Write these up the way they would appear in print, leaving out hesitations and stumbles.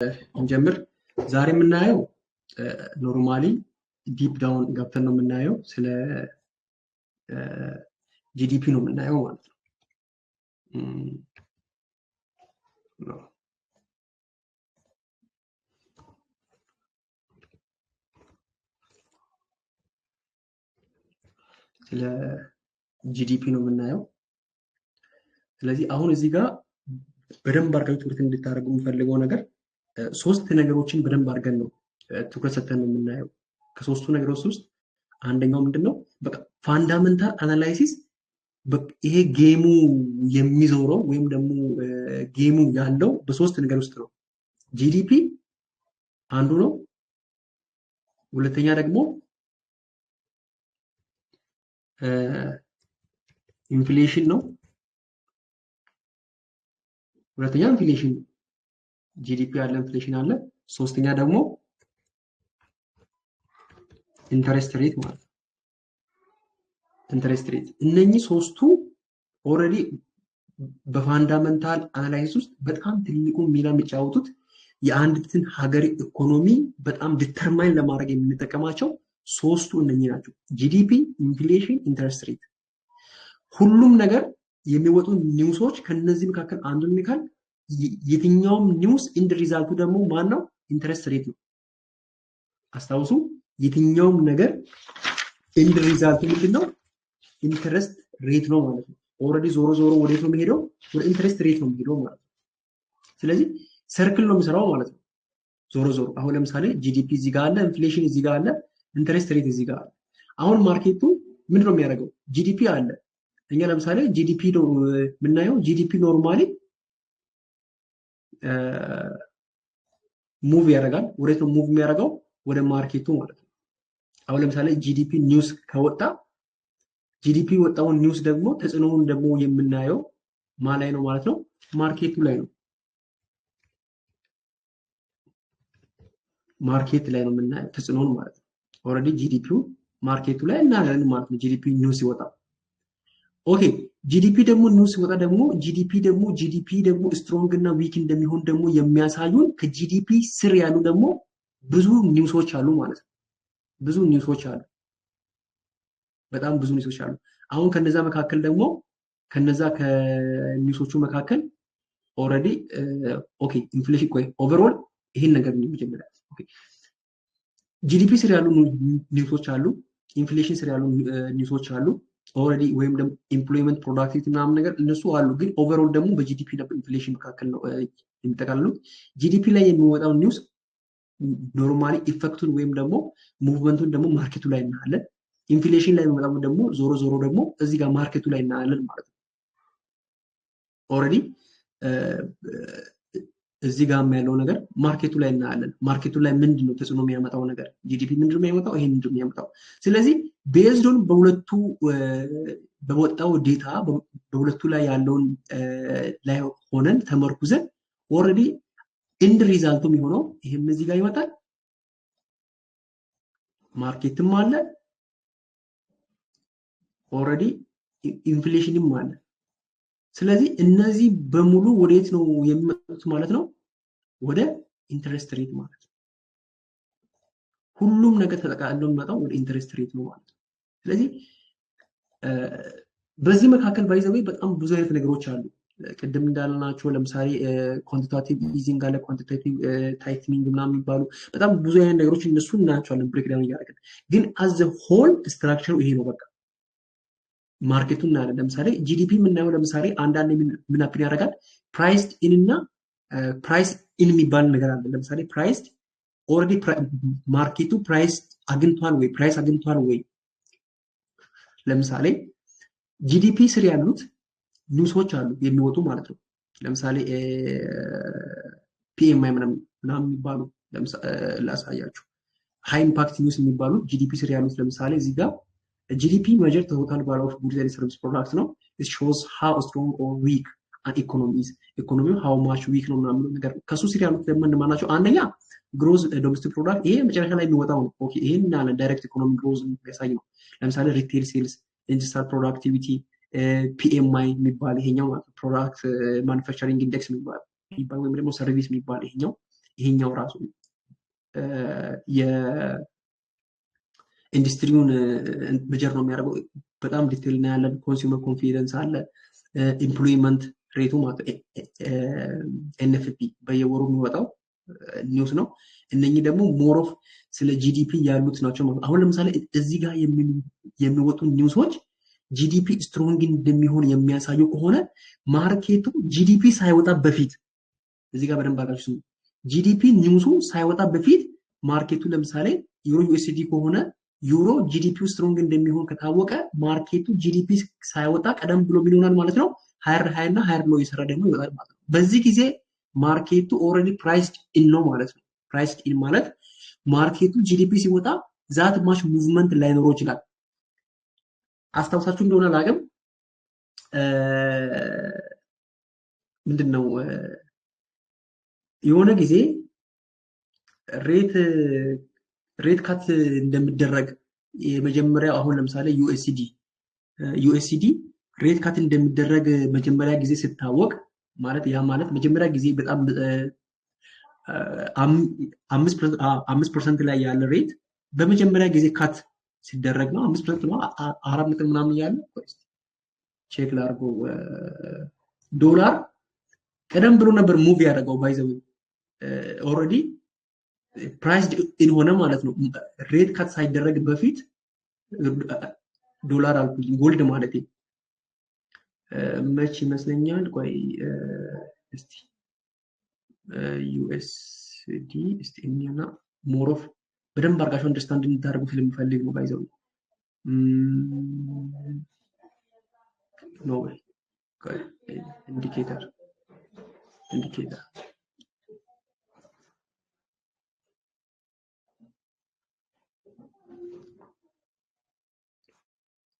እንጀምር። ዛሬ የምናየው ኖርማሊ ዲፕ ዳውን ገብተን ነው የምናየው ስለ ጂዲፒ ነው የምናየው ማለት ነው። ስለ ጂዲፒ ነው የምናየው። ስለዚህ አሁን እዚህ ጋር በደንብ አድርጋችሁ ትኩረት እንድታደርጉ የምፈልገው ነገር ሶስት ነገሮችን በደንብ አድርገን ነው ትኩረት ሰጥተን ነው የምናየው። ከሶስቱ ነገሮች ውስጥ አንደኛው ምንድነው? በቃ ፋንዳሜንታል አናላይሲስ ይሄ ጌሙ የሚዞረው ወይም ደግሞ ጌሙ ያለው በሶስት ነገር ውስጥ ነው። ጂዲፒ አንዱ ነው። ሁለተኛ ደግሞ ኢንፍሌሽን ነው። ሁለተኛ ኢንፍሌሽን ጂዲፒ አለ፣ ኢንፍሌሽን አለ። ሶስተኛ ደግሞ ኢንተረስት ሬት ማለት ነው። ኢንተረስት ሬት እነኚህ ሶስቱ ኦልሬዲ በፋንዳሜንታል አናላይሲስ ውስጥ በጣም ትልቁን ሚና የሚጫወቱት የአንዲትን ሀገር ኢኮኖሚ በጣም ዲተርማይን ለማድረግ የምንጠቀማቸው ሶስቱ እነኚህ ናቸው። ጂዲፒ፣ ኢንፍሌሽን፣ ኢንተረስት ሬት። ሁሉም ነገር የሚወጡ ኒውሶች ከነዚህ መካከል አንዱን የሚካል የትኛውም ኒውስ ኢንድ ሪዛልቱ ደግሞ ማን ነው? ኢንተረስት ሬት ነው። አስታውሱ፣ የትኛውም ነገር ኢንድ ሪዛልቱ ምንድነው? ኢንተረስት ሬት ነው ማለት ነው። ኦልሬዲ ዞሮ ዞሮ ወዴት ነው የሚሄደው? ወደ ኢንተረስት ሬት ነው የሚሄደው ማለት ነው። ስለዚህ ሰርክል ነው የሚሰራው ማለት ነው። ዞሮ ዞሮ አሁን ለምሳሌ ጂዲፒ እዚህ ጋር አለ፣ ኢንፍሌሽን እዚህ ጋር አለ፣ ኢንተረስት ሬት እዚህ ጋር አለ። አሁን ማርኬቱ ምንድነው የሚያደርገው? ጂዲፒ አለ። እኛ ለምሳሌ ጂዲፒ ነው የምናየው። ጂዲፒ ኖርማሊ ሙቭ ያደርጋል። ወዴት ነው ሙቭ የሚያደርገው? ወደ ማርኬቱ ማለት ነው። አሁን ለምሳሌ ጂዲፒ ኒውስ ከወጣ ጂዲፒ ወጣውን ኒውስ ደግሞ ተጽዕኖውን ደግሞ የምናየው ማን ላይ ነው ማለት ነው? ማርኬቱ ላይ ነው። ማርኬት ላይ ነው የምናየው ተጽዕኖውን ማለት ነው። ኦልሬዲ ጂዲፒው ማርኬቱ ላይ እናያለን ማለት ነው። ጂዲፒ ኒውስ ይወጣል። ኦኬ፣ ጂዲፒ ደግሞ ኒውስ ሲወጣ ደግሞ ጂዲፒ ደግሞ ስትሮንግ እና ዊክ እንደሚሆን ደግሞ የሚያሳዩን ከጂዲፒ ስር ያሉ ደግሞ ብዙ ኒውሶች አሉ ማለት ነው። ብዙ ኒውሶች አሉ፣ በጣም ብዙ ኒውሶች አሉ። አሁን ከነዛ መካከል ደግሞ ከነዛ ከኒውሶቹ መካከል ኦልሬዲ ኦኬ ኢንፍሌሽን ቆይ ኦቨርኦል ይሄን ነገር ነው መጀመሪያ። ኦኬ ጂዲፒ ስር ያሉ ኒውሶች አሉ፣ ኢንፍሌሽን ስር ያሉ ኒውሶች አሉ ኦልሬዲ፣ ወይም ደግሞ ኤምፕሎይመንት ፕሮዳክቲቪቲ ምናምን ነገር እነሱ አሉ። ግን ኦቨርኦል ደግሞ በጂዲፒ እና በኢንፍሌሽን መካከል ነው የሚጠቃልሉት። ጂዲፒ ላይ የሚወጣው ኒውስ ኖርማሊ ኢፌክቱን ወይም ደግሞ ሙቭመንቱን ደግሞ ማርኬቱ ላይ እናያለን። ኢንፍሌሽን ላይ የሚወጣው ደግሞ ዞሮ ዞሮ ደግሞ እዚህ ጋር ማርኬቱ ላይ እናያለን ማለት ነው። ኦልሬዲ እዚህ ጋር ያለው ነገር ማርኬቱ ላይ እናያለን። ማርኬቱ ላይ ምንድነው ተጽዕኖ የሚያመጣው ነገር? ጂዲፒ ምንድነው የሚያመጣው? ይሄ ምንድነው የሚያመጣው? ስለዚህ ቤዝዶን በሁለቱ በወጣው ዴታ በሁለቱ ላይ ያለውን ላይ ሆነን ተመርኩዘን ኦልሬዲ ኢንድ ሪዛልቱ የሚሆነው ይሄም እዚህ ጋር ይመጣል። ማርኬትም አለ፣ ኦልሬዲ ኢንፍሌሽንም አለ። ስለዚህ እነዚህ በሙሉ ወዴት ነው የሚመጡት ማለት ነው? ወደ ኢንተረስት ሬት ማለት ነው። ሁሉም ነገር ተጠቃሎ የሚመጣው ወደ ኢንተረስት ሬት ነው ማለት ነው። ስለዚህ በዚህ መካከል ባይዘው በጣም ብዙ አይነት ነገሮች አሉ። ቅድም እንዳልናቸው ለምሳሌ ኳንቲታቲቭ ኢዚንግ አለ፣ ኳንቲታቲቭ ታይትኒንግ ምናምን የሚባሉ በጣም ብዙ አይነት ነገሮች እነሱ እናያቸዋለን ብሬክዳውን እያደረግን። ግን አዘ ሆል ስትራክቸሩ ይሄ ነው በቃ ማርኬቱን እናያለን። ለምሳሌ ጂዲፒ የምናየው ለምሳሌ አንዳንድ ምን አፕን ያደርጋል? ፕራይስድ ኢን እና ፕራይስ ኢን የሚባል ነገር አለ። ለምሳሌ ፕራይስድ ኦልሬዲ ማርኬቱ ፕራይስ አግኝቷል ወይ ፕራይስ አግኝቷል ወይ። ለምሳሌ ጂዲፒ ስር ያሉት ኒውሶች አሉ የሚወጡ ማለት ነው። ለምሳሌ ፒኤምአይ ምናምን የሚባሉ ላሳያችሁ። ሃይ ኢምፓክት ኒውስ የሚባሉ ጂዲፒ ስር ያሉት ለምሳሌ እዚህ ጋር GDP measure the total value of goods and service products ነው። it shows how strong or weak an economy is. ኢኮኖሚው how much weak ነው ምናምን ነገር። ከሱ ስር ያሉት ደግሞ እንደማን ናቸው? አንደኛ ግሮዝ ዶሜስቲክ ፕሮዳክት፣ ይሄ መጨረሻ ላይ የሚወጣው ነው። ኦኬ ይሄን ያለ ዳይሬክት ኢኮኖሚ ግሮዝ የሚያሳይ ነው። ለምሳሌ ሪቴል ሴልስ፣ ኢንዱስትሪያል ፕሮዳክቲቪቲ፣ ፒኤምአይ የሚባል ይሄኛው ፕሮዳክት ማኑፋክቸሪንግ ኢንዴክስ የሚባል ወይም ደግሞ ሰርቪስ የሚባል ይሄኛው ይሄኛው ራሱ የኢንዱስትሪውን መጀር ነው የሚያደርገው። በጣም ዲቴል እና ያለን ኮንሱመር ኮንፊደንስ አለ፣ ኢምፕሎይመንት ሬቱ ማለት ኤንኤፍፒ በየወሩ የሚወጣው ኒውስ ነው። እነኚህ ደግሞ ሞር ኦፍ ስለ ጂዲፒ ያሉት ናቸው ማለት። አሁን ለምሳሌ እዚህ ጋር የሚወጡ ኒውሶች ጂዲፒ ስትሮንግ እንደሚሆን የሚያሳዩ ከሆነ ማርኬቱ ጂዲፒ ሳይወጣ በፊት እዚህ ጋር በደንብ አድርጋችሁ ጂዲፒ ኒውሱ ሳይወጣ በፊት ማርኬቱ ለምሳሌ ዩሮ ዩኤስዲ ከሆነ ዩሮ ጂዲፒው ስትሮንግ እንደሚሆን ከታወቀ ማርኬቱ ጂዲፒ ሳይወጣ ቀደም ብሎ ምን ይሆናል ማለት ነው? ሃየር ሃይ እና ሃየር ሎ እየሰራ ደግሞ ይወጣል ማለት ነው። በዚህ ጊዜ ማርኬቱ ኦልሬዲ ፕራይስድ ኢን ነው ማለት ነው። ፕራይስድ ኢን ማለት ማርኬቱ ጂዲፒ ሲወጣ ዛት ማች ሙቭመንት ላይኖረው ይችላል። አስታውሳችሁ እንደሆነ ላቅም ምንድነው የሆነ ጊዜ ሬት ካት እንደሚደረግ የመጀመሪያው አሁን ለምሳሌ ዩኤስዲ ሬት ካት እንደሚደረግ መጀመሪያ ጊዜ ሲታወቅ ማለት ያ ማለት መጀመሪያ ጊዜ በጣም 5% ላይ ያለ ሬት በመጀመሪያ ጊዜ ካት ሲደረግ ነው 5% ነው 4 ነጥብ ምናምን ያለ ቼክ ላርጎ ዶላር ቀደም ብሎ ነበር ሙቭ ያደረገው ባይዘው ኦልሬዲ ፕራይስድ ኢን ሆነ ማለት ነው። ሬት ካት ሳይደረግ በፊት ዶላር አልኩኝ ጎልድ ማለት መች ይመስለኛል። ቆይ እስቲ ዩኤስዲ እስቲ እኛና ሞር ኦፍ በደንብ አድርጋችሁ አንደርስታንድ እንድታደርጉ ስለምፈልግ ነው ባይዘው ኖ ወይ ኢንዲኬተር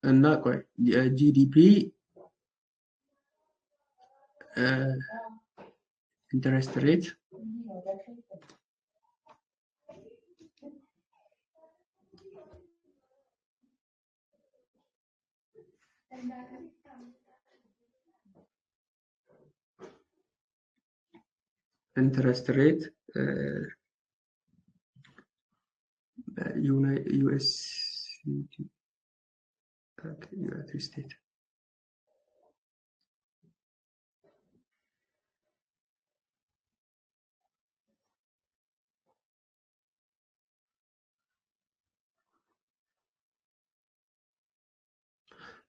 እና ቆይ ጂዲፒ ኢንተረስት ሬት ዩኤስዲ ዩናይትድ ስቴትስ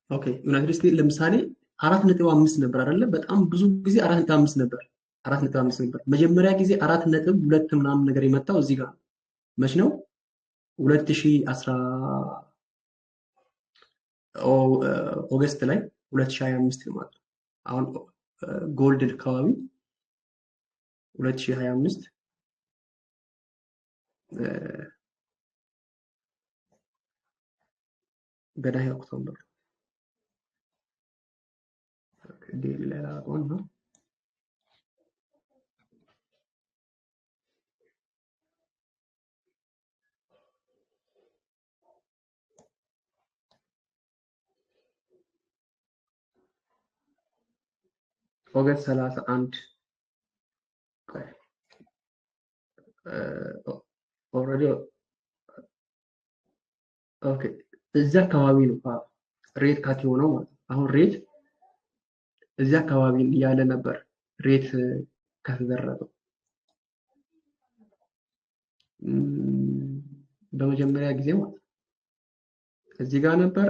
ኦኬ ዩናይትድ ስቴትስ ለምሳሌ 4.5 ነበር አይደለ? በጣም ብዙ ጊዜ 4.5 ነበር። መጀመሪያ ጊዜ 4.2 ምናምን ነገር የመጣው እዚህ ጋር መች ነው? 2010 ኦገስት ላይ 2025 ማለት ነው። አሁን ጎልድ አካባቢ 2025 ገዳይ ኦክቶበር ዴሊ ላይ ላቆን ነው ኦገስት 31 ኦልሬዲ ኦኬ እዚያ አካባቢ ነው ሬት ካት የሆነው ማለት ነው። አሁን ሬት እዚያ አካባቢ ያለ ነበር ሬት ከተደረገው በመጀመሪያ ጊዜ ማለት እዚህ ጋር ነበር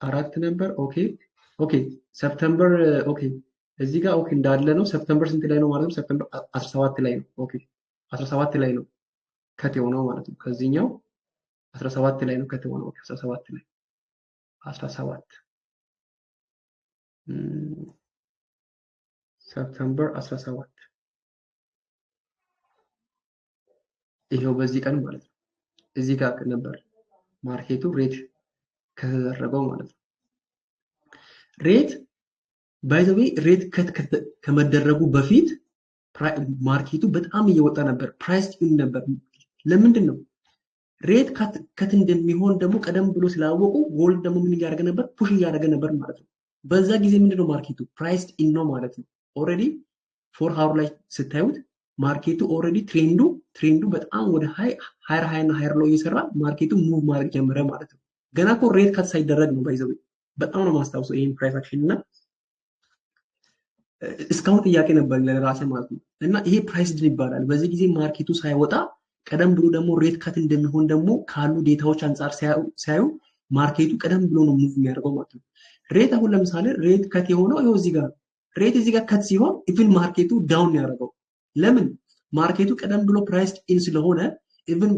4 ነበር። ኦኬ ሰፕተምበር ኦኬ እዚህ ጋር ኦኬ እንዳለ ነው። ሰፕተምበር ስንት ላይ ነው ማለት ነው? ሰፕተምበር 17 ላይ ነው። ኦኬ 17 ላይ ነው ከት የሆነው ማለት ነው። ከዚህኛው 17 ላይ ነው ከት የሆነው 17 ላይ 17 ሰፕተምበር 17 ይሄው በዚህ ቀን ማለት ነው። እዚህ ጋር ነበር ማርኬቱ ሬት ከተደረገው ማለት ነው። ሬት ባይ ዘ ዌይ ሬት ከመደረጉ በፊት ማርኬቱ በጣም እየወጣ ነበር፣ ፕራይስ ኢን ነበር። ለምንድን ነው? ሬት ከት እንደሚሆን ደግሞ ቀደም ብሎ ስላወቁ ጎልድ ደግሞ ምን እያደረገ ነበር? ፑሽ እያደረገ ነበር ማለት ነው። በዛ ጊዜ ምንድነው ማርኬቱ ፕራይስ ኢን ነው ማለት ነው። ኦልሬዲ 4 ሃወር ላይ ስታዩት ማርኬቱ ኦልሬዲ ትሬንዱ በጣም ወደ ሃየር ሎ እየሰራ ማርኬቱ ሙቭ ማድረግ ጀመረ ማለት ነው። ገና እኮ ሬት ካት ሳይደረግ ነው ባይዘው። በጣም ነው ማስታውሰው ይሄን ፕራይስ አክሽን እና እስካሁን ጥያቄ ነበር ለራሴ ማለት ነው። እና ይሄ ፕራይስ ድን ይባላል። በዚህ ጊዜ ማርኬቱ ሳይወጣ ቀደም ብሎ ደግሞ ሬት ካት እንደሚሆን ደግሞ ካሉ ዴታዎች አንጻር ሲያዩ ማርኬቱ ቀደም ብሎ ነው ሙቭ የሚያደርገው ማለት ነው። ሬት አሁን ለምሳሌ ሬት ከት የሆነው ይኸው እዚህ ጋር ሬት እዚህ ጋር ከት ሲሆን ኢቭን ማርኬቱ ዳውን ያደርገው ለምን ማርኬቱ ቀደም ብሎ ፕራይስ ኢን ስለሆነ ኢቭን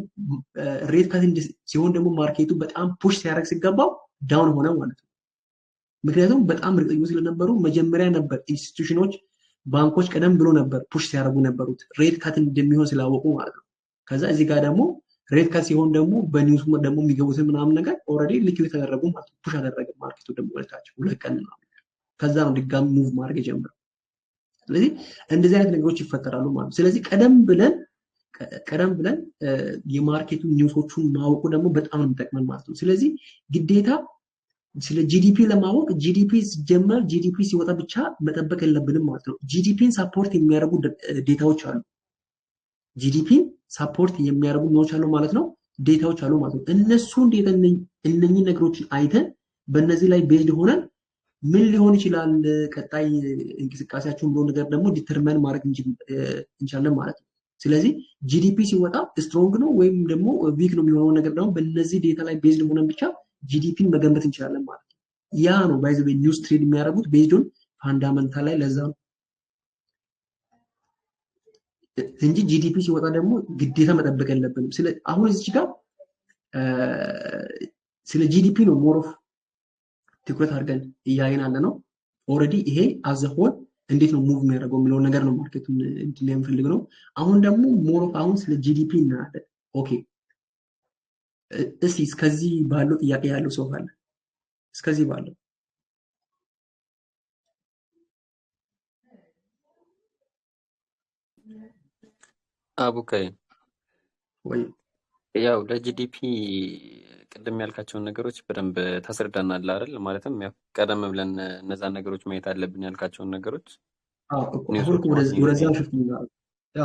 ሬት ከት ሲሆን ደግሞ ማርኬቱ በጣም ፑሽ ሲያደርግ ሲገባው ዳውን ሆነ ማለት ነው። ምክንያቱም በጣም እርግጠኞች ስለነበሩ መጀመሪያ ነበር ኢንስቲትዩሽኖች ባንኮች ቀደም ብሎ ነበር ፑሽ ሲያደርጉ ነበሩት ሬት ካት እንደሚሆን ስላወቁ ማለት ነው። ከዛ እዚህ ጋር ደግሞ ሬት ካት ሲሆን ደግሞ በኒውስ ደግሞ የሚገቡትን ምናምን ነገር ኦልሬዲ ሊኩዊድ ተደረጉ ማለት ነው። ፑሽ አደረገ ማርኬቱ ደግሞ ወደታች 2 ቀን ምናምን ከዛ ነው ድጋሚ ሙቭ ማድረግ የጀመረው። ስለዚህ እንደዚህ አይነት ነገሮች ይፈጠራሉ ማለት ነው። ስለዚህ ቀደም ብለን የማርኬቱ ኒውሶቹን ማወቁ ደግሞ በጣም ነው የሚጠቅመን ማለት ነው። ስለዚህ ግዴታ ስለ ጂዲፒ ለማወቅ ጂዲፒ ሲጀመር ጂዲፒ ሲወጣ ብቻ መጠበቅ የለብንም ማለት ነው። ጂዲፒን ሳፖርት የሚያደርጉ ዴታዎች አሉ። ጂዲፒን ሳፖርት የሚያደርጉ ምኖች አሉ ማለት ነው፣ ዴታዎች አሉ ማለት ነው። እነሱ እንዴት እነኚህ ነገሮችን አይተን በእነዚህ ላይ ቤዝድ ሆነን ምን ሊሆን ይችላል ቀጣይ እንቅስቃሴያቸውን ብሎ ነገር ደግሞ ዲተርማይን ማድረግ እንችላለን ማለት ነው። ስለዚህ ጂዲፒ ሲወጣ ስትሮንግ ነው ወይም ደግሞ ዊክ ነው የሚሆነው ነገር ደግሞ በእነዚህ ዴታ ላይ ቤዝድ ሆነን ብቻ ጂዲፒን መገንበት እንችላለን ማለት ነው። ያ ነው ባይዘ ኒውስ ትሬድ የሚያደርጉት ቤዝድ ኦን ፋንዳመንታል ላይ ለዛ ነው እንጂ ጂዲፒ ሲወጣ ደግሞ ግዴታ መጠበቅ የለብንም። አሁን እዚህ ጋር ስለ ጂዲፒ ነው ሞር ኦፍ ትኩረት አድርገን እያየን ያለ ነው። ኦልሬዲ ይሄ አዘሆን እንዴት ነው ሙቭ የሚያደርገው የሚለው ነገር ነው ማርኬቱን እንትን የሚፈልግ ነው። አሁን ደግሞ ሞር ኦፍ አሁን ስለ ጂዲፒ እናያለን። ኦኬ እስቲ እስከዚህ ባለው ጥያቄ ያለው ሰው አለ? እስከዚህ ባለው አቡካይ ወይ ያው ለጂዲፒ ቅድም ያልካቸውን ነገሮች በደንብ ታስረዳናል አይደል? ማለትም ያው ቀደም ብለን እነዛን ነገሮች ማየት አለብን ያልካቸውን ነገሮች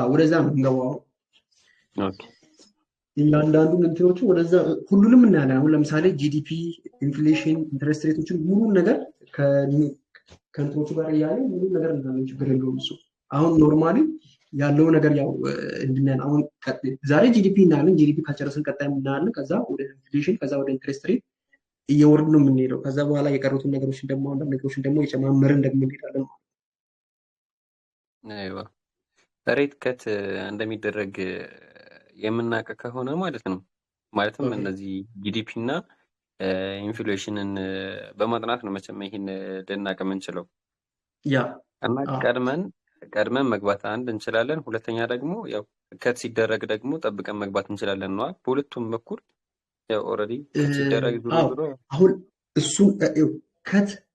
ወደዛ ነው። ኦኬ እያንዳንዱ እንትኖቹ ወደዛ ሁሉንም እናያለን። አሁን ለምሳሌ ጂዲፒ፣ ኢንፍሌሽን፣ ኢንተረስት ሬቶችን ሙሉ ነገር ከእንትኖቹ ጋር እያለን ሙሉ ነገር እናያለን። ችግር የለውም እሱ። አሁን ኖርማሊ ያለው ነገር ያው እንድናያን አሁን ዛሬ ጂዲፒ እናያለን። ጂዲፒ ካልጨረስን ቀጣይ እናያለን። ከዛ ወደ ኢንፍሌሽን፣ ከዛ ወደ ኢንተረስት ሬት እየወረዱ ነው የምንሄደው። ከዛ በኋላ የቀሩትን ነገሮችን ደግሞ አንዳንድ ነገሮችን ደግሞ እየጨማመርን ደግሞ እንሄዳለን። አይዋ ሬት ከት እንደሚደረግ የምናውቅ ከሆነ ማለት ነው። ማለትም እነዚህ ጂዲፒ እና ኢንፍሌሽንን በማጥናት ነው መቼም ይሄን ልናውቅ የምንችለው። ያ እና ቀድመን መግባት አንድ እንችላለን። ሁለተኛ ደግሞ ያው ከት ሲደረግ ደግሞ ጠብቀን መግባት እንችላለን ነው። በሁለቱም በኩል ያው ኦልሬዲ ከት ሲደረግ አሁን እሱን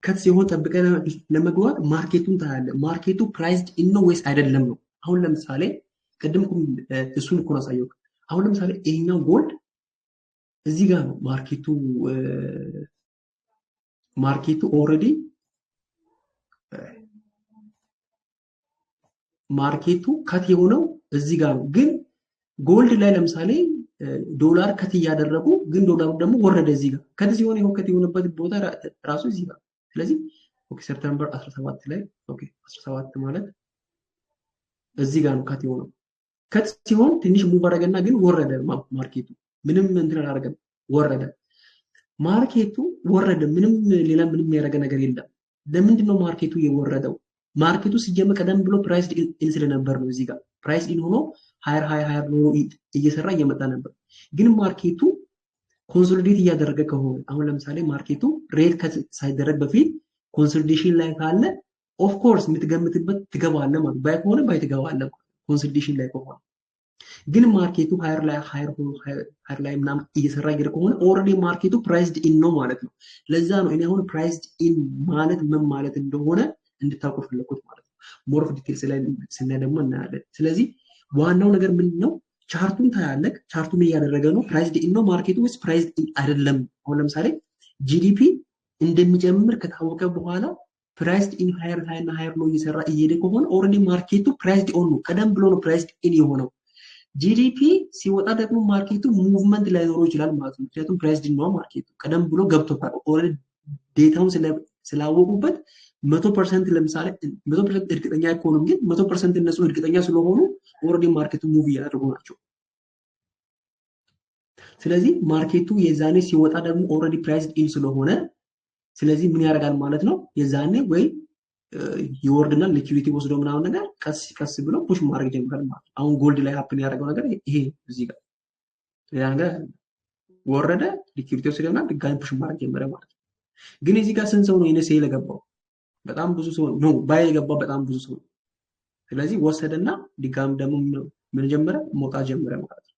ከት ሲሆን ጠብቀን ለመግባት ማርኬቱን ታያለ። ማርኬቱ ፕራይስድ ኢን ነው ወይስ አይደለም ነው። አሁን ለምሳሌ ቅድም እሱን እኮ ነው ያሳየው። አሁን ለምሳሌ ይሄኛው ጎልድ እዚህ ጋር ነው ማርኬቱ ኦልሬዲ ማርኬቱ ከት የሆነው እዚህ ጋር ነው። ግን ጎልድ ላይ ለምሳሌ ዶላር ከት እያደረጉ ግን ዶላሩ ደግሞ ወረደ እዚህ ጋር ከት ሲሆን ይሄው ከት የሆነበት ቦታ ራሱ እዚህ ጋር። ስለዚህ ኦኬ ሴፕቴምበር 17 ላይ ኦኬ 17 ማለት እዚህ ጋር ነው ከት የሆነው። ከት ሲሆን ትንሽ ሙቭ አደረገና ግን ወረደ ማርኬቱ። ምንም እንትን አላደረገም፣ ወረደ ማርኬቱ ወረደ። ሌላ ምንም ያደረገ ነገር የለም። ለምንድን ነው ማርኬቱ የወረደው? ማርኬቱ ሲጀመር ቀደም ብሎ ፕራይስ ኢን ስለነበር ነው። እዚህ ጋር ፕራይስ ኢን ሆኖ ሃየር ሆኖ እየሰራ እየመጣ ነበር። ግን ማርኬቱ ኮንሶሊዴት እያደረገ ከሆነ አሁን ለምሳሌ ማርኬቱ ሬት ከት ሳይደረግ በፊት ኮንሶሊዴሽን ላይ ካለ ኦፍ ኮርስ የምትገምትበት ትገባለህ ማለት ባይ ከሆነ ባይ ትገባለህ ኮንሶሊዴሽን ላይ ከሆነ። ግን ማርኬቱ ሃየር ላይ ምናምን እየሰራ እየሄደ ከሆነ ኦልሬዲ ማርኬቱ ፕራይስድ ኢን ነው ማለት ነው። ለዛ ነው እኔ አሁን ፕራይስድ ኢን ማለት ምን ማለት እንደሆነ እንድታውቁ ፈለኩት ማለት ነው። ሞር ኦፍ ዲቴልስ ላይ ስናይ ደግሞ እናያለን። ስለዚህ ዋናው ነገር ምንድነው? ቻርቱን ታያለህ። ቻርቱ ምን እያደረገ ነው? ፕራይስድ ኢን ነው ማርኬቱ ወይስ ፕራይስድ ኢን አይደለም? አሁን ለምሳሌ ጂዲፒ እንደሚጨምር ከታወቀ በኋላ ፕራይስድ ኢን ሃየር ሃይና ሃየር ሎ እየሰራ እየሄደ ከሆነ ኦልሬዲ ማርኬቱ ፕራይስድ ኦን ነው። ቀደም ብሎ ነው ፕራይስድ ኢን የሆነው። ጂዲፒ ሲወጣ ደግሞ ማርኬቱ ሙቭመንት ላይኖረው ይችላል ማለት ነው። ምክንያቱም ፕራይስድ ኢን ነው ማርኬቱ ቀደም ብሎ ገብቶታል። ኦልሬዲ ዴታውን ስላወቁበት 100% ለምሳሌ 100% እርግጠኛ አይሆኑም፣ ግን 100% እነሱ እርግጠኛ ስለሆኑ ኦልሬዲ ማርኬቱ ሙቭ እያደረጉ ናቸው። ስለዚህ ማርኬቱ የዛኔ ሲወጣ ደግሞ ኦልሬዲ ፕራይስድ ኢን ስለሆነ ስለዚህ ምን ያደርጋል ማለት ነው የዛኔ ወይ ይወርድና ሊኩዊዲቲ ወስዶ ምናምን ነገር ቀስ ብሎ ፑሽ ማድረግ ጀምራል ማለት ነው። አሁን ጎልድ ላይ ሀፕን ያደረገው ነገር ይሄ እዚህ ጋር ያ ነገር ወረደ፣ ሊኩዊዲቲ ወስዶና ድጋሚ ፑሽ ማድረግ ጀመረ ማለት ነው። ግን እዚህ ጋር ስንት ሰው ነው ይሄን ሴል የገባው? በጣም ብዙ ሰው ነው ባይ የገባው፣ በጣም ብዙ ሰው። ስለዚህ ወሰደና ድጋሚ ደግሞ ምን ጀመረ መውጣት ጀመረ ማለት ነው።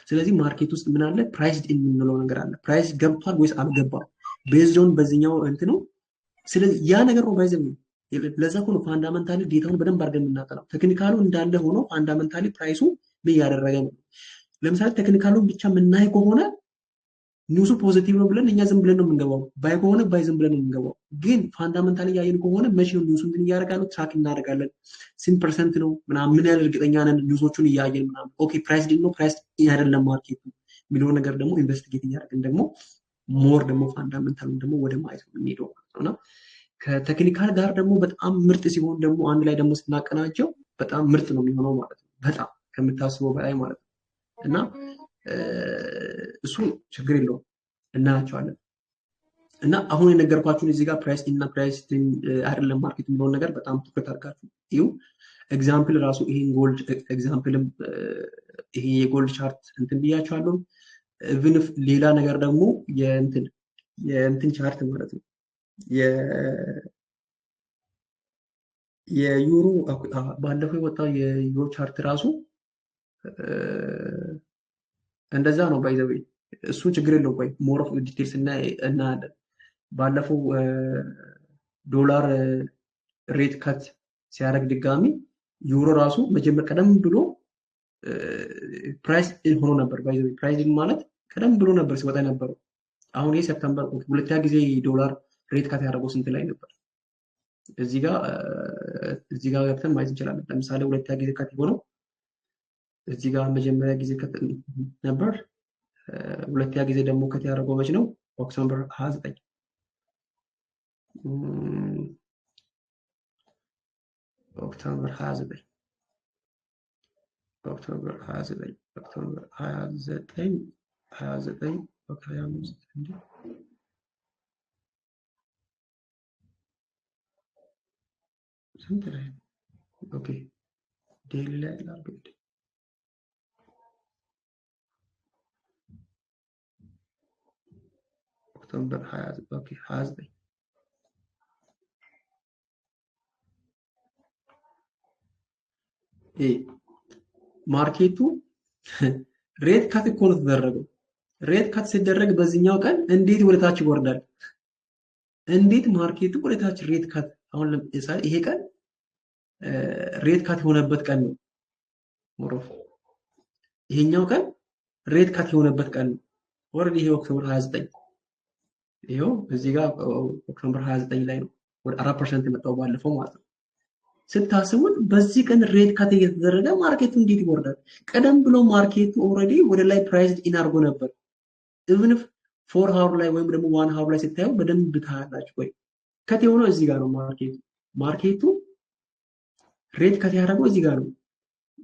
ስለዚህ ማርኬት ውስጥ ምን አለ? ፕራይስድ ኢን የምንለው ነገር አለ። ፕራይስ ገብቷል ወይስ አልገባም? ቤዝድ ኦን በዚህኛው እንትኑ። ስለዚህ ያ ነገር ነው ባይዘው። ለዛ እኮ ነው ፋንዳመንታሊ ዴታውን በደንብ አድርገን የምናጠናው። ቴክኒካሉ እንዳለ ሆኖ ፋንዳመንታሊ ፕራይሱ ምን ያደረገ ነው። ለምሳሌ ቴክኒካሉን ብቻ የምናይ ከሆነ ኒውሱ ፖዚቲቭ ነው ብለን እኛ ዝም ብለን ነው የምንገባው። ባይ ከሆነ ባይ ዝም ብለን ነው የምንገባው። ግን ፋንዳመንታሊ ያየን ከሆነ መቼ ነው ኒውሱን ምን ያደርጋሉ ትራክ እናደርጋለን። ስንት ፐርሰንት ነው ምናምን ምን ያህል እርግጠኛ ነን ኒውሶቹን እያየን ምናምን። ኦኬ ፕራይስ ዲን ነው ፕራይስ አይደለም ማርኬቱ የሚለው ነገር ደግሞ ኢንቨስቲጌት እያደረግን ደግሞ ሞር ደግሞ ፋንዳመንታሉን ደግሞ ወደ ማየት ነው የምንሄደው ማለት ነውና ከቴክኒካል ጋር ደግሞ በጣም ምርጥ ሲሆን ደግሞ አንድ ላይ ደግሞ ስናቀናቸው በጣም ምርጥ ነው የሚሆነው ማለት ነው። በጣም ከምታስበው በላይ ማለት ነው። እና እሱ ችግር የለውም እናያቸዋለን። እና አሁን የነገርኳችሁን እዚህ ጋር ፕራይስ እና ፕራይስ አይደለም ማርኬት የሚለውን ነገር በጣም ትኩረት አድርጋችሁ እዩ። ኤግዛምፕል ራሱ ይሄን ጎልድ ኤግዛምፕልም ይሄ የጎልድ ቻርት እንትን ብያቸዋለሁ። ኢቭን ሌላ ነገር ደግሞ የእንትን ቻርት ማለት ነው የዩሮ ባለፈው የወጣው የዩሮ ቻርት ራሱ እንደዛ ነው ባይዘው። እሱ ችግር የለው ቆይ ሞር ኦፍ ዲቴልስ እናያለን። ባለፈው ዶላር ሬት ካት ሲያደርግ ድጋሚ ዩሮ ራሱ መጀመር ቀደም ብሎ ፕራይስ ሆኖ ነበር ባይዘው። ፕራይስ ማለት ቀደም ብሎ ነበር ሲወጣ ነበር። አሁን ይሄ ሰፕተምበር ሁለተኛ ጊዜ ዶላር ሬት ካት ያደረገው ስንት ላይ ነበር? እዚህ ጋር ገብተን ማየት እንችላለን። ለምሳሌ ሁለተኛ ጊዜ ካት የሆነው እዚህ ጋር መጀመሪያ ጊዜ ከት ነበር። ሁለተኛ ጊዜ ደግሞ ከት ያደረገው መች ነው? ኦክቶበር 29 ኦክቶበር 29 ኦክቶበር 29 ኦክቶበር 29 29 ኦክቶበር 25 ስንት ላይ ነው? ኦኬ ዴይሊ ላይ ላርገው ኦክቶበር 29 ኦኬ 29 ማርኬቱ ሬት ካት እኮ ነው ተደረገው። ሬት ካት ሲደረግ በዚህኛው ቀን እንዴት ወደ ታች ይወርዳል? እንዴት ማርኬቱ ወደ ታች ሬት ካት አሁን ለምሳሌ ይሄ ቀን ሬት ካት የሆነበት ቀን ነው። ሞሮፍ ይሄኛው ቀን ሬት ካት የሆነበት ቀን ነው። ኦልሬዲ ይሄ ኦክቶበር 29 ይሄው እዚህ ጋር ኦክቶበር 29 ላይ ነው ወደ 4% የመጣው ባለፈው ማለት ነው። ስታስቡት በዚህ ቀን ሬት ካት እየተደረገ ማርኬቱ እንዴት ይወርዳል? ቀደም ብሎ ማርኬቱ ኦልሬዲ ወደ ላይ ፕራይስድ ኢን አድርጎ ነበር። ኢቭን 4 ሃወር ላይ ወይም ደግሞ 1 ሃወር ላይ ስታዩ በደንብ ታያላችሁ። ወይ ከት የሆነው እዚህ ጋር ነው ማርኬቱ ሬት ካት ያደረገው እዚህ ጋር ነው።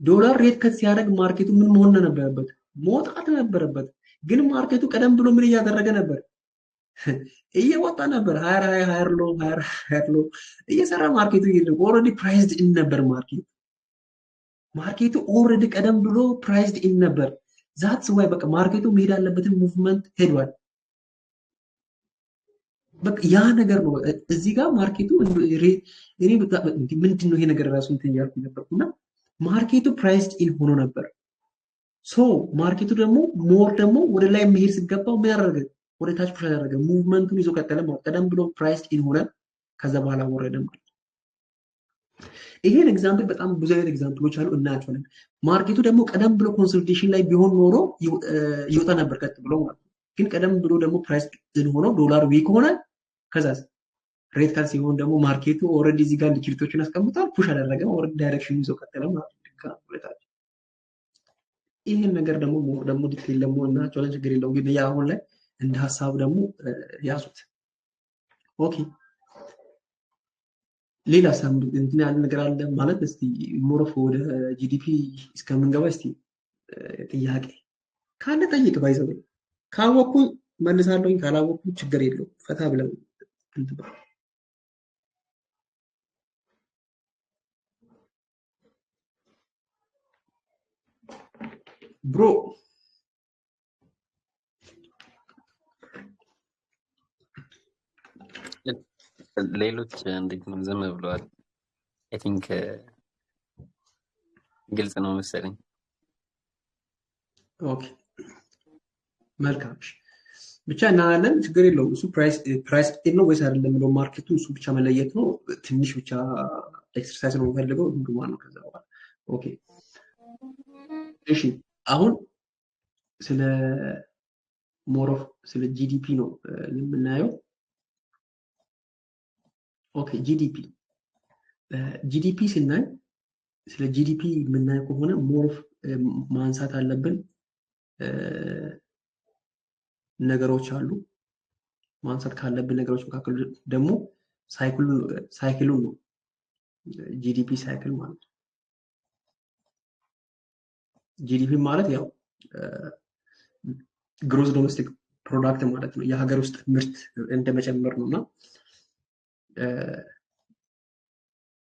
ዶላር ሬት ካት ሲያደርግ ማርኬቱ ምን መሆን ነበረበት? መውጣት ነበረበት። ግን ማርኬቱ ቀደም ብሎ ምን እያደረገ ነበር? እየወጣ ነበር። ሃየር ሎ እየሰራ ማርኬቱ ኦልሬዲ ፕራይስድ ኢን ነበር። ማርኬቱ ኦልሬዲ ቀደም ብሎ ፕራይስድ ኢን ነበር። ዛትስ ዋይ በቃ ማርኬቱ መሄድ ያለበትን ሙቭመንት ሄዷል። በቃ ያ ነገር ነው። እዚህ ጋር ማርኬቱ እኔ ምንድነው ይሄ ነገር ራሱ እንትን ያልኩ ነበርኩና ማርኬቱ ፕራይስድ ኢን ሆኖ ነበር። ሶ ማርኬቱ ደግሞ ሞር ደግሞ ወደ ላይ መሄድ ሲገባው ምን ያደረገ? ወደ ታች ፑሽ ያደረገ ሙቭመንቱን ይዞ ቀጠለ ማለት ቀደም ብሎ ፕራይስድ ኢን ሆነ፣ ከዛ በኋላ ወረደ ማለት። ይሄን ኤግዛምፕል በጣም ብዙ አይነት ኤግዛምፕሎች አሉ እናያቸዋለን። ማርኬቱ ደግሞ ቀደም ብሎ ኮንሶሊዴሽን ላይ ቢሆን ኖሮ ይወጣ ነበር ቀጥ ብሎ ማለት ነው። ግን ቀደም ብሎ ደግሞ ፕራይስድ ኢን ሆኖ ዶላር ዊክ ሆነ፣ ከዛስ ሬት ካት ሲሆን ደግሞ ማርኬቱ ኦልሬዲ እዚህ ጋር ሊኩዊዲቲዎችን አስቀምጧል፣ ፑሽ አደረገ፣ ኦልሬዲ ዳይሬክሽን ይዞ ቀጠለ ማለት ነው። ድጋሚ ሁለታቸው ይህን ነገር ደግሞ ዲቴል ደግሞ እናያቸዋለን፣ ችግር የለውም። ግን ያ አሁን ላይ እንደ ሀሳብ ደግሞ ያዙት። ኦኬ ሌላ ሳም እንትን ያለ ነገር አለ ማለት እስቲ ሞሮፍ ወደ ጂዲፒ እስከምንገባ እስቲ ጥያቄ ካለ ጠይቅ። ባይዘው ካወኩ መልሳለሁኝ፣ ካላወኩ ችግር የለውም። ፈታ ብለን እንትን ብሮ ሌሎች እንዴት ነው? ዝም ብለዋል። አይ ቲንክ ግልጽ ነው መሰለኝ። ኦኬ መልካም ብቻ እናያለን፣ ችግር የለውም። እሱ ፕራይስ ነው ወይስ አይደለም ብሎ ማርኬቱ እሱ ብቻ መለየት ነው። ትንሽ ብቻ ኤክሰርሳይዝ ነው የምፈልገው እንዱማ ነው። ከዛ በኋላ ኦኬ እሺ፣ አሁን ስለ ሞሮፍ ስለ ጂዲፒ ነው የምናየው። ኦኬ ጂዲፒ ስናይ ስለ ጂዲፒ የምናየው ከሆነ ሞሮፍ ማንሳት አለብን ነገሮች አሉ። ማንሳት ካለብን ነገሮች መካከል ደግሞ ሳይክሉን ነው። ጂዲፒ ሳይክል ማለት ነው። ጂዲፒ ማለት ያው ግሮስ ዶሜስቲክ ፕሮዳክት ማለት ነው። የሀገር ውስጥ ምርት እንደመጨመር ነው እና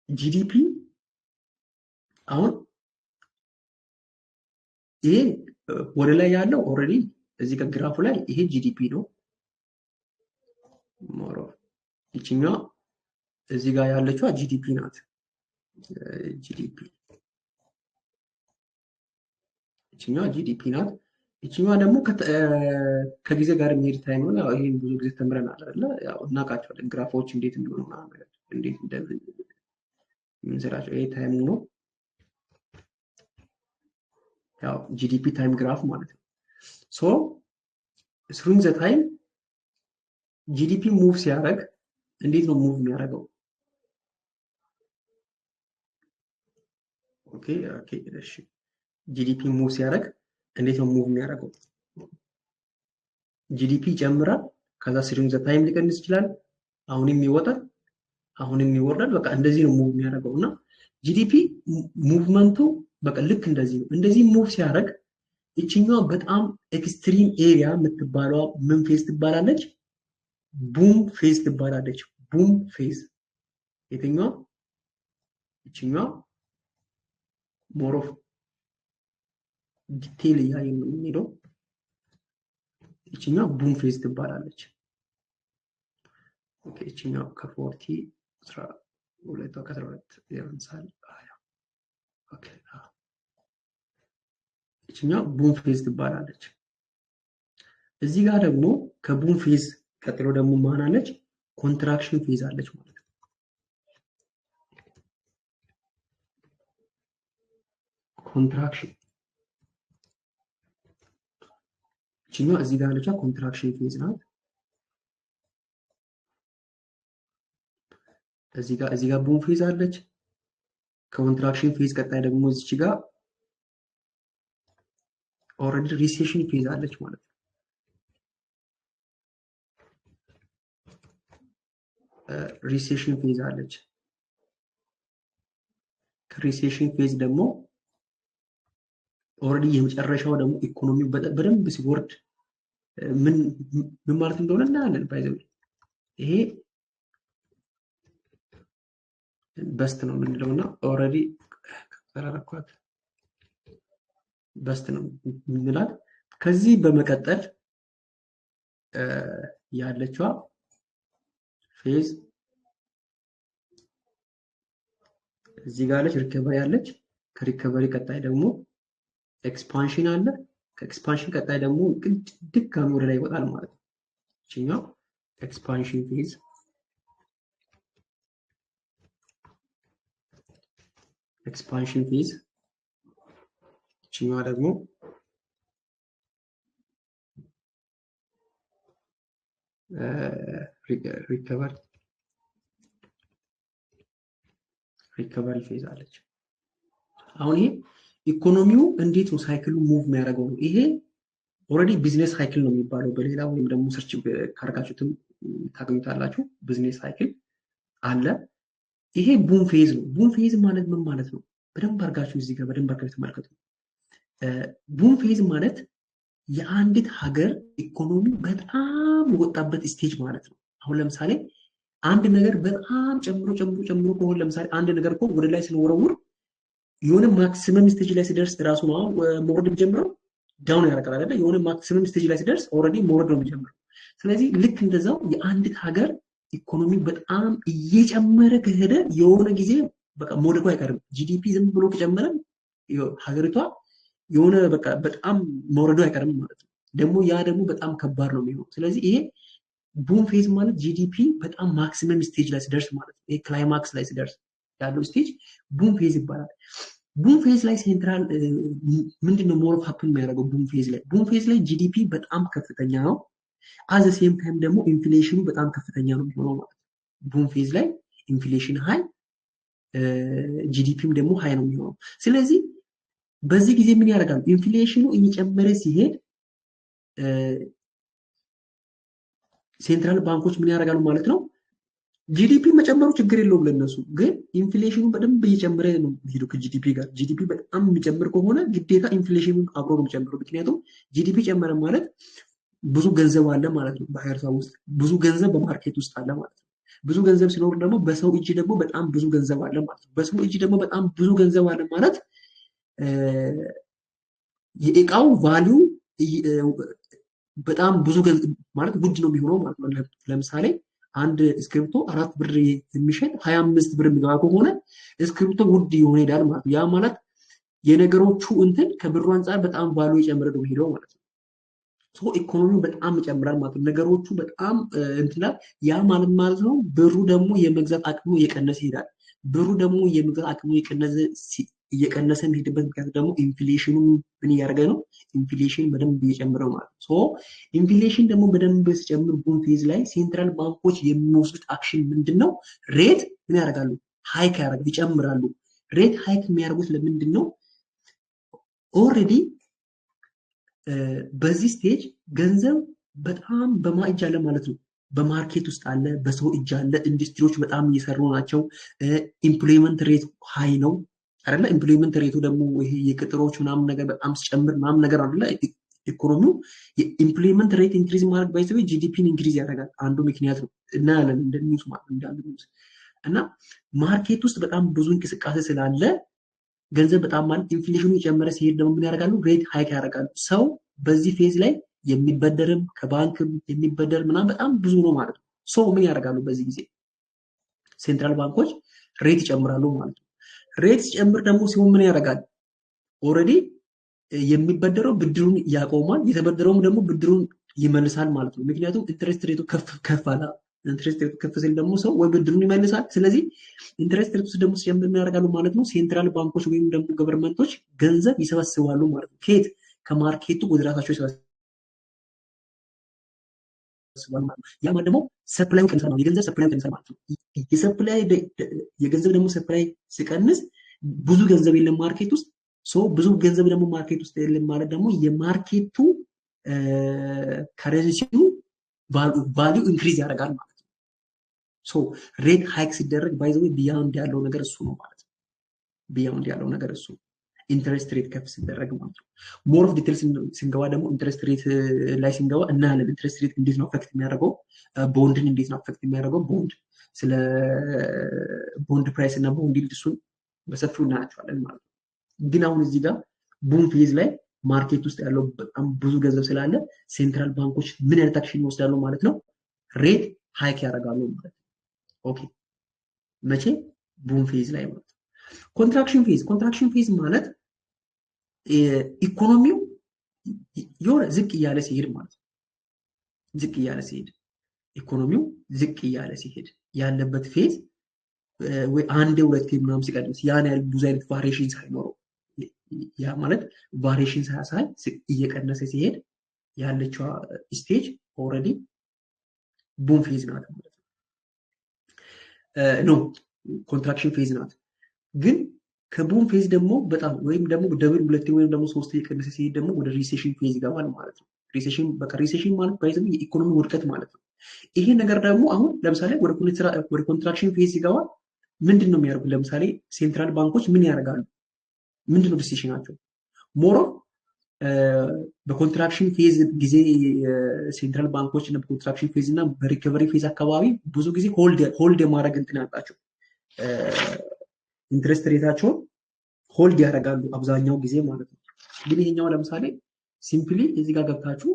ጂዲፒ አሁን ይሄ ወደ ላይ ያለው ኦልሬዲ እዚህ ጋር ግራፉ ላይ ይሄ ጂዲፒ ነው። ሞሮ ይችኛዋ እዚህ ጋር ያለችዋ ጂዲፒ ናት። ጂዲፒ ይችኛዋ ጂዲፒ ናት። ይችኛዋ ደግሞ ከጊዜ ጋር የሚሄድ ታይም ነው። ያው ይሄን ብዙ ጊዜ ተምረናል አይደለ? ያው እናውቃቸዋለን ግራፎች እንዴት እንደሆኑ ማለት እንዴት እንደምንሰራቸው። ይሄ ታይም ነው ያው ጂዲፒ ታይም ግራፍ ማለት ነው። ሶ ስሩን ዘ ታይም ጂዲፒ ሙቭ ሲያደርግ እንዴት ነው ሙቭ የሚያደርገው? ኦኬ እሺ ጂዲፒ ሙቭ ሲያደርግ እንዴት ነው ሙቭ የሚያደርገው? ጂዲፒ ይጨምራል፣ ከዛ ስሩን ዘ ታይም ሊቀንስ ይችላል፣ አሁንም ይወጣል፣ አሁንም ይወርዳል። በቃ እንደዚህ ነው ሙቭ የሚያደርገው እና ጂዲፒ ሙቭመንቱ በቃ ልክ እንደዚህ ነው። እንደዚህ ሙቭ ሲያደርግ ይችኛዋ በጣም ኤክስትሪም ኤሪያ የምትባለዋ ምን ፌዝ ትባላለች? ቡም ፌዝ ትባላለች። ቡም ፌዝ የትኛዋ? ይችኛዋ ሞሮፍ ዲቴል እያየን ነው የምንሄደው። ይችኛዋ ቡም ፌዝ ትባላለች። ኦኬ ይችኛዋ ከ40 12 ከ12 ያንሳል። ኦኬ ይችኛዋ ቡም ፌዝ ትባላለች። እዚህ ጋር ደግሞ ከቡም ፌዝ ቀጥሎ ደግሞ ማን አለች? ኮንትራክሽን ፌዝ አለች ማለት ነው። ኮንትራክሽን ይችኛዋ እዚህ ጋር አለች ኮንትራክሽን ፌዝ ናት። እዚህ ጋር ቡም ፌዝ አለች። ከኮንትራክሽን ፌዝ ቀጣይ ደግሞ እዚች ጋር ኦልሬዲ ሪሴሽን ፌዝ አለች ማለት ነው። ሪሴሽን ፌዝ አለች። ከሪሴሽን ፌዝ ደግሞ ኦልሬዲ የመጨረሻው ደግሞ ኢኮኖሚው በደንብ ሲወርድ ምን ማለት እንደሆነ እናያለን። ባይዘው ይሄ በስት ነው የምንለውና ኦልሬዲ ተራራኳት በስት ነው የምንላት። ከዚህ በመቀጠል ያለችዋ ፌዝ እዚህ ጋር አለች፣ ሪከቨሪ አለች። ከሪከቨሪ ቀጣይ ደግሞ ኤክስፓንሽን አለ። ከኤክስፓንሽን ቀጣይ ደግሞ ድጋሚ ወደ ላይ ይወጣል ማለት ነው። እቺኛው ኤክስፓንሽን ፌዝ እቺኛዋ ደግሞ ሪከቨሪ ሪከቨሪ ፌዝ አለች። አሁን ይሄ ኢኮኖሚው እንዴት ነው ሳይክሉ ሙቭ የሚያደርገው ነው። ይሄ ኦልሬዲ ቢዝነስ ሳይክል ነው የሚባለው በሌላ ወይም ደግሞ ሰርች ካርጋችሁትም ታገኙታላችሁ። ቢዝነስ ሳይክል አለ። ይሄ ቡም ፌዝ ነው። ቡም ፌዝ ማለት ምን ማለት ነው? በደንብ አድርጋችሁ እዚህ ጋር በደንብ አድርጋችሁ ተመልከቱ። ቡም ፌዝ ማለት የአንዲት ሀገር ኢኮኖሚ በጣም ወጣበት ስቴጅ ማለት ነው። አሁን ለምሳሌ አንድ ነገር በጣም ጨምሮ ከሆነ ለምሳሌ አንድ ነገር እኮ ወደ ላይ ስንወረውር የሆነ ማክሲመም ስቴጅ ላይ ሲደርስ ራሱ ነው መውረድ የሚጀምረው፣ ዳውን ያደርጋል አይደለ? የሆነ ማክሲመም ስቴጅ ላይ ሲደርስ ኦልሬዲ መውረድ ነው የሚጀምረው። ስለዚህ ልክ እንደዛው የአንዲት ሀገር ኢኮኖሚ በጣም እየጨመረ ከሄደ የሆነ ጊዜ በቃ መውደቁ አይቀርም። ጂዲፒ ዝም ብሎ ከጨመረ ሀገሪቷ የሆነ በቃ በጣም መውረዱ አይቀርም ማለት ነው። ደግሞ ያ ደግሞ በጣም ከባድ ነው የሚሆነው። ስለዚህ ይሄ ቡም ፌዝ ማለት ጂዲፒ በጣም ማክሲመም ስቴጅ ላይ ሲደርስ ማለት ነው። ይሄ ክላይማክስ ላይ ሲደርስ ያለው ስቴጅ ቡም ፌዝ ይባላል። ቡም ፌዝ ላይ ሴንትራል ምንድነው ሞር ሀፕን የሚያደርገው? ቡም ፌዝ ላይ ጂዲፒ በጣም ከፍተኛ ነው። አዘ ሴም ታይም ደግሞ ኢንፍሌሽኑ በጣም ከፍተኛ ነው የሚሆነው ማለት ነው። ቡም ፌዝ ላይ ኢንፍሌሽን ሃይ፣ ጂዲፒም ደግሞ ሃይ ነው የሚሆነው። ስለዚህ በዚህ ጊዜ ምን ያደርጋሉ? ኢንፍሌሽኑ እየጨመረ ሲሄድ ሴንትራል ባንኮች ምን ያደርጋሉ ማለት ነው? ጂዲፒ መጨመሩ ችግር የለውም ለነሱ፣ ግን ኢንፍሌሽኑ በደንብ እየጨመረ ነው ሄዶ ከጂዲፒ ጋር። ጂዲፒ በጣም የሚጨምር ከሆነ ግዴታ ኢንፍሌሽኑን አብሮ ነው የሚጨምረው። ምክንያቱም ጂዲፒ ጨመረ ማለት ብዙ ገንዘብ አለ ማለት ነው። በሀገሪቷ ውስጥ ብዙ ገንዘብ በማርኬት ውስጥ አለ ማለት ነው። ብዙ ገንዘብ ሲኖር ደግሞ በሰው እጅ ደግሞ በጣም ብዙ ገንዘብ አለ ማለት ነው። በሰው እጅ ደግሞ በጣም ብዙ ገንዘብ አለ ማለት የእቃው ቫሊዩ በጣም ብዙ ማለት ውድ ነው የሚሆነው ማለት ነው። ለምሳሌ አንድ እስክሪብቶ 4 ብር የሚሸጥ 25 ብር የሚገባ ከሆነ እስክሪብቶ ውድ ይሆን ይሄዳል ማለት ነው። ያ ማለት የነገሮቹ እንትን ከብሩ አንፃር በጣም ቫልዩ እየጨመረ ነው የሚሄደው ማለት ነው። ሶ ኢኮኖሚው በጣም ይጨምራል ማለት ነው። ነገሮቹ በጣም እንትላል። ያ ማለት ነው ብሩ ደግሞ የመግዛት አቅሙ እየቀነሰ ይሄዳል። ብሩ ደግሞ የመግዛት አቅሙ እየቀነሰ የሚሄድበት ምክንያት ደግሞ ኢንፍሌሽኑ ምን እያደረገ ነው? ኢንፍሌሽን በደንብ እየጨመረ ማለት ነው። ሶ ኢንፍሌሽን ደግሞ በደንብ ሲጨምር ቡም ፌዝ ላይ ሴንትራል ባንኮች የሚወስዱት አክሽን ምንድን ነው? ሬት ምን ያደርጋሉ? ሃይክ ያደርጋሉ፣ ይጨምራሉ። ሬት ሃይክ የሚያደርጉት ለምንድን ነው? ኦልሬዲ በዚህ ስቴጅ ገንዘብ በጣም በማ እጅ አለ ማለት ነው። በማርኬት ውስጥ አለ፣ በሰው እጅ አለ። ኢንዱስትሪዎች በጣም እየሰሩ ናቸው። ኢምፕሎይመንት ሬት ሃይ ነው አይደለ? ኢምፕሎይመንት ሬቱ ደግሞ ይሄ የቅጥሮች ምናምን ነገር በጣም ሲጨምር ምናምን ነገር አይደለ? ኢኮኖሚው የኢምፕሎይመንት ሬት ኢንክሪዝ ማድረግ ባይዘው ጂዲፒን ኢንክሪዝ ያደርጋል። አንዱ ምክንያት ነው እና ያለን እንደሚውስ ማለት እንዳለ ኒውስ እና ማርኬት ውስጥ በጣም ብዙ እንቅስቃሴ ስላለ ገንዘብ በጣም ማለት ኢንፍሌሽኑ የጨመረ ሲሄድ ደግሞ ምን ያደርጋሉ? ሬት ሃይክ ያደርጋሉ። ሰው በዚህ ፌዝ ላይ የሚበደርም ከባንክ የሚበደር ምናምን በጣም ብዙ ነው ማለት ነው። ሰው ምን ያደርጋሉ? በዚህ ጊዜ ሴንትራል ባንኮች ሬት ይጨምራሉ ማለት ነው። ሬት ሲጨምር ደግሞ ሲሆን ምን ያደርጋል? ኦልሬዲ የሚበደረው ብድሩን ያቆማል፣ የተበደረውም ደግሞ ብድሩን ይመልሳል ማለት ነው። ምክንያቱም ኢንትረስት ሬቱ ከፍ አለ። ኢንትረስት ሬቱ ከፍ ሲል ደግሞ ሰው ወይ ብድሩን ይመልሳል። ስለዚህ ኢንትረስት ሬቱ ደግሞ ሲጨምር ምን ያደርጋሉ ማለት ነው? ሴንትራል ባንኮች ወይም ደግሞ ገቨርንመንቶች ገንዘብ ይሰበስባሉ ማለት ነው። ከየት? ከማርኬቱ ወደ ራሳቸው ይሰበስባሉ ማለት ነው። ያ ማለት ደግሞ ሰፕላዩ ይቀንሳል ማለት ነው። የገንዘብ ሰፕላዩ ይቀንሳል ማለት ነው። የገንዘብ ደግሞ ሰፕላይ ሲቀንስ ብዙ ገንዘብ የለም ማርኬት ውስጥ። ብዙ ገንዘብ ደግሞ ማርኬት ውስጥ የለም ማለት ደግሞ የማርኬቱ ከረንሲው ቫሊዩ ኢንክሪዝ ያደርጋል ማለት ነው። ሬት ሃይክ ሲደረግ ባይዘው ቢያውንድ ያለው ነገር እሱ ነው ማለት ነው። ቢያውንድ ያለው ነገር እሱ ኢንትረስት ሬት ከፍ ሲደረግ ማለት ነው። ሞር ኦፍ ዲቴልስ ስንገባ ደግሞ ኢንትረስት ሬት ላይ ስንገባ እናያለን። ኢንትረስት ሬት እንዴት ነው አፌክት የሚያደርገው፣ ቦንድን እንዴት ነው አፌክት የሚያደርገው፣ ቦንድ ስለ ቦንድ ፕራይስ እና ቦንድ ይልድ እሱን በሰፊው እናያቸዋለን ማለት ነው። ግን አሁን እዚህ ጋር ቡም ፌዝ ላይ ማርኬት ውስጥ ያለው በጣም ብዙ ገንዘብ ስላለ ሴንትራል ባንኮች ምን አይነት አክሽን ይወስዳሉ ማለት ነው? ሬት ሃይክ ያደርጋሉ ማለት ነው። ኦኬ መቼ? ቡም ፌዝ ላይ ማለት ነው። ኮንትራክሽን ፌዝ ማለት ኢኮኖሚው የሆነ ዝቅ እያለ ሲሄድ ማለት ነው። ዝቅ እያለ ሲሄድ ኢኮኖሚው ዝቅ እያለ ሲሄድ ያለበት ፌዝ ወይ አንዴ ሁለቴ ምናምን ሲቀንስ ያን ያህል ብዙ አይነት ቫሪዬሽን ሳይኖረው ያ ማለት ቫሪዬሽን ሳያሳይ እየቀነሰ ሲሄድ ያለችው ስቴጅ ኦልሬዲ ቡም ፌዝ ናት ማለት ነው። ኖ ኮንትራክሽን ፌዝ ናት። ግን ከቡም ፌዝ ደግሞ በጣም ወይም ደግሞ ደብል ሁለቴ ወይም ደግሞ ሶስቴ የቀነሰ ሲሄድ ደግሞ ወደ ሪሴሽን ፌዝ ይገባል ማለት ነው። ሪሴሽን በቃ ሪሴሽን ማለት ባይዘው የኢኮኖሚ ውድቀት ማለት ነው። ይሄ ነገር ደግሞ አሁን ለምሳሌ ወደ ኮንትራክሽን ፌዝ ሲገባ ምንድን ነው የሚያደርጉት? ለምሳሌ ሴንትራል ባንኮች ምን ያደርጋሉ? ምንድን ነው ዲሲሽናቸው? ሞሮ በኮንትራክሽን ፌዝ ጊዜ ሴንትራል ባንኮች እና በኮንትራክሽን ፌዝ እና በሪከቨሪ ፌዝ አካባቢ ብዙ ጊዜ ሆልድ የማድረግ እንትን ያላቸው ኢንትረስት ሬታቸውን ሆልድ ያደርጋሉ አብዛኛው ጊዜ ማለት ነው። ግን ይሄኛው ለምሳሌ ሲምፕሊ እዚህ ጋር ገብታችሁ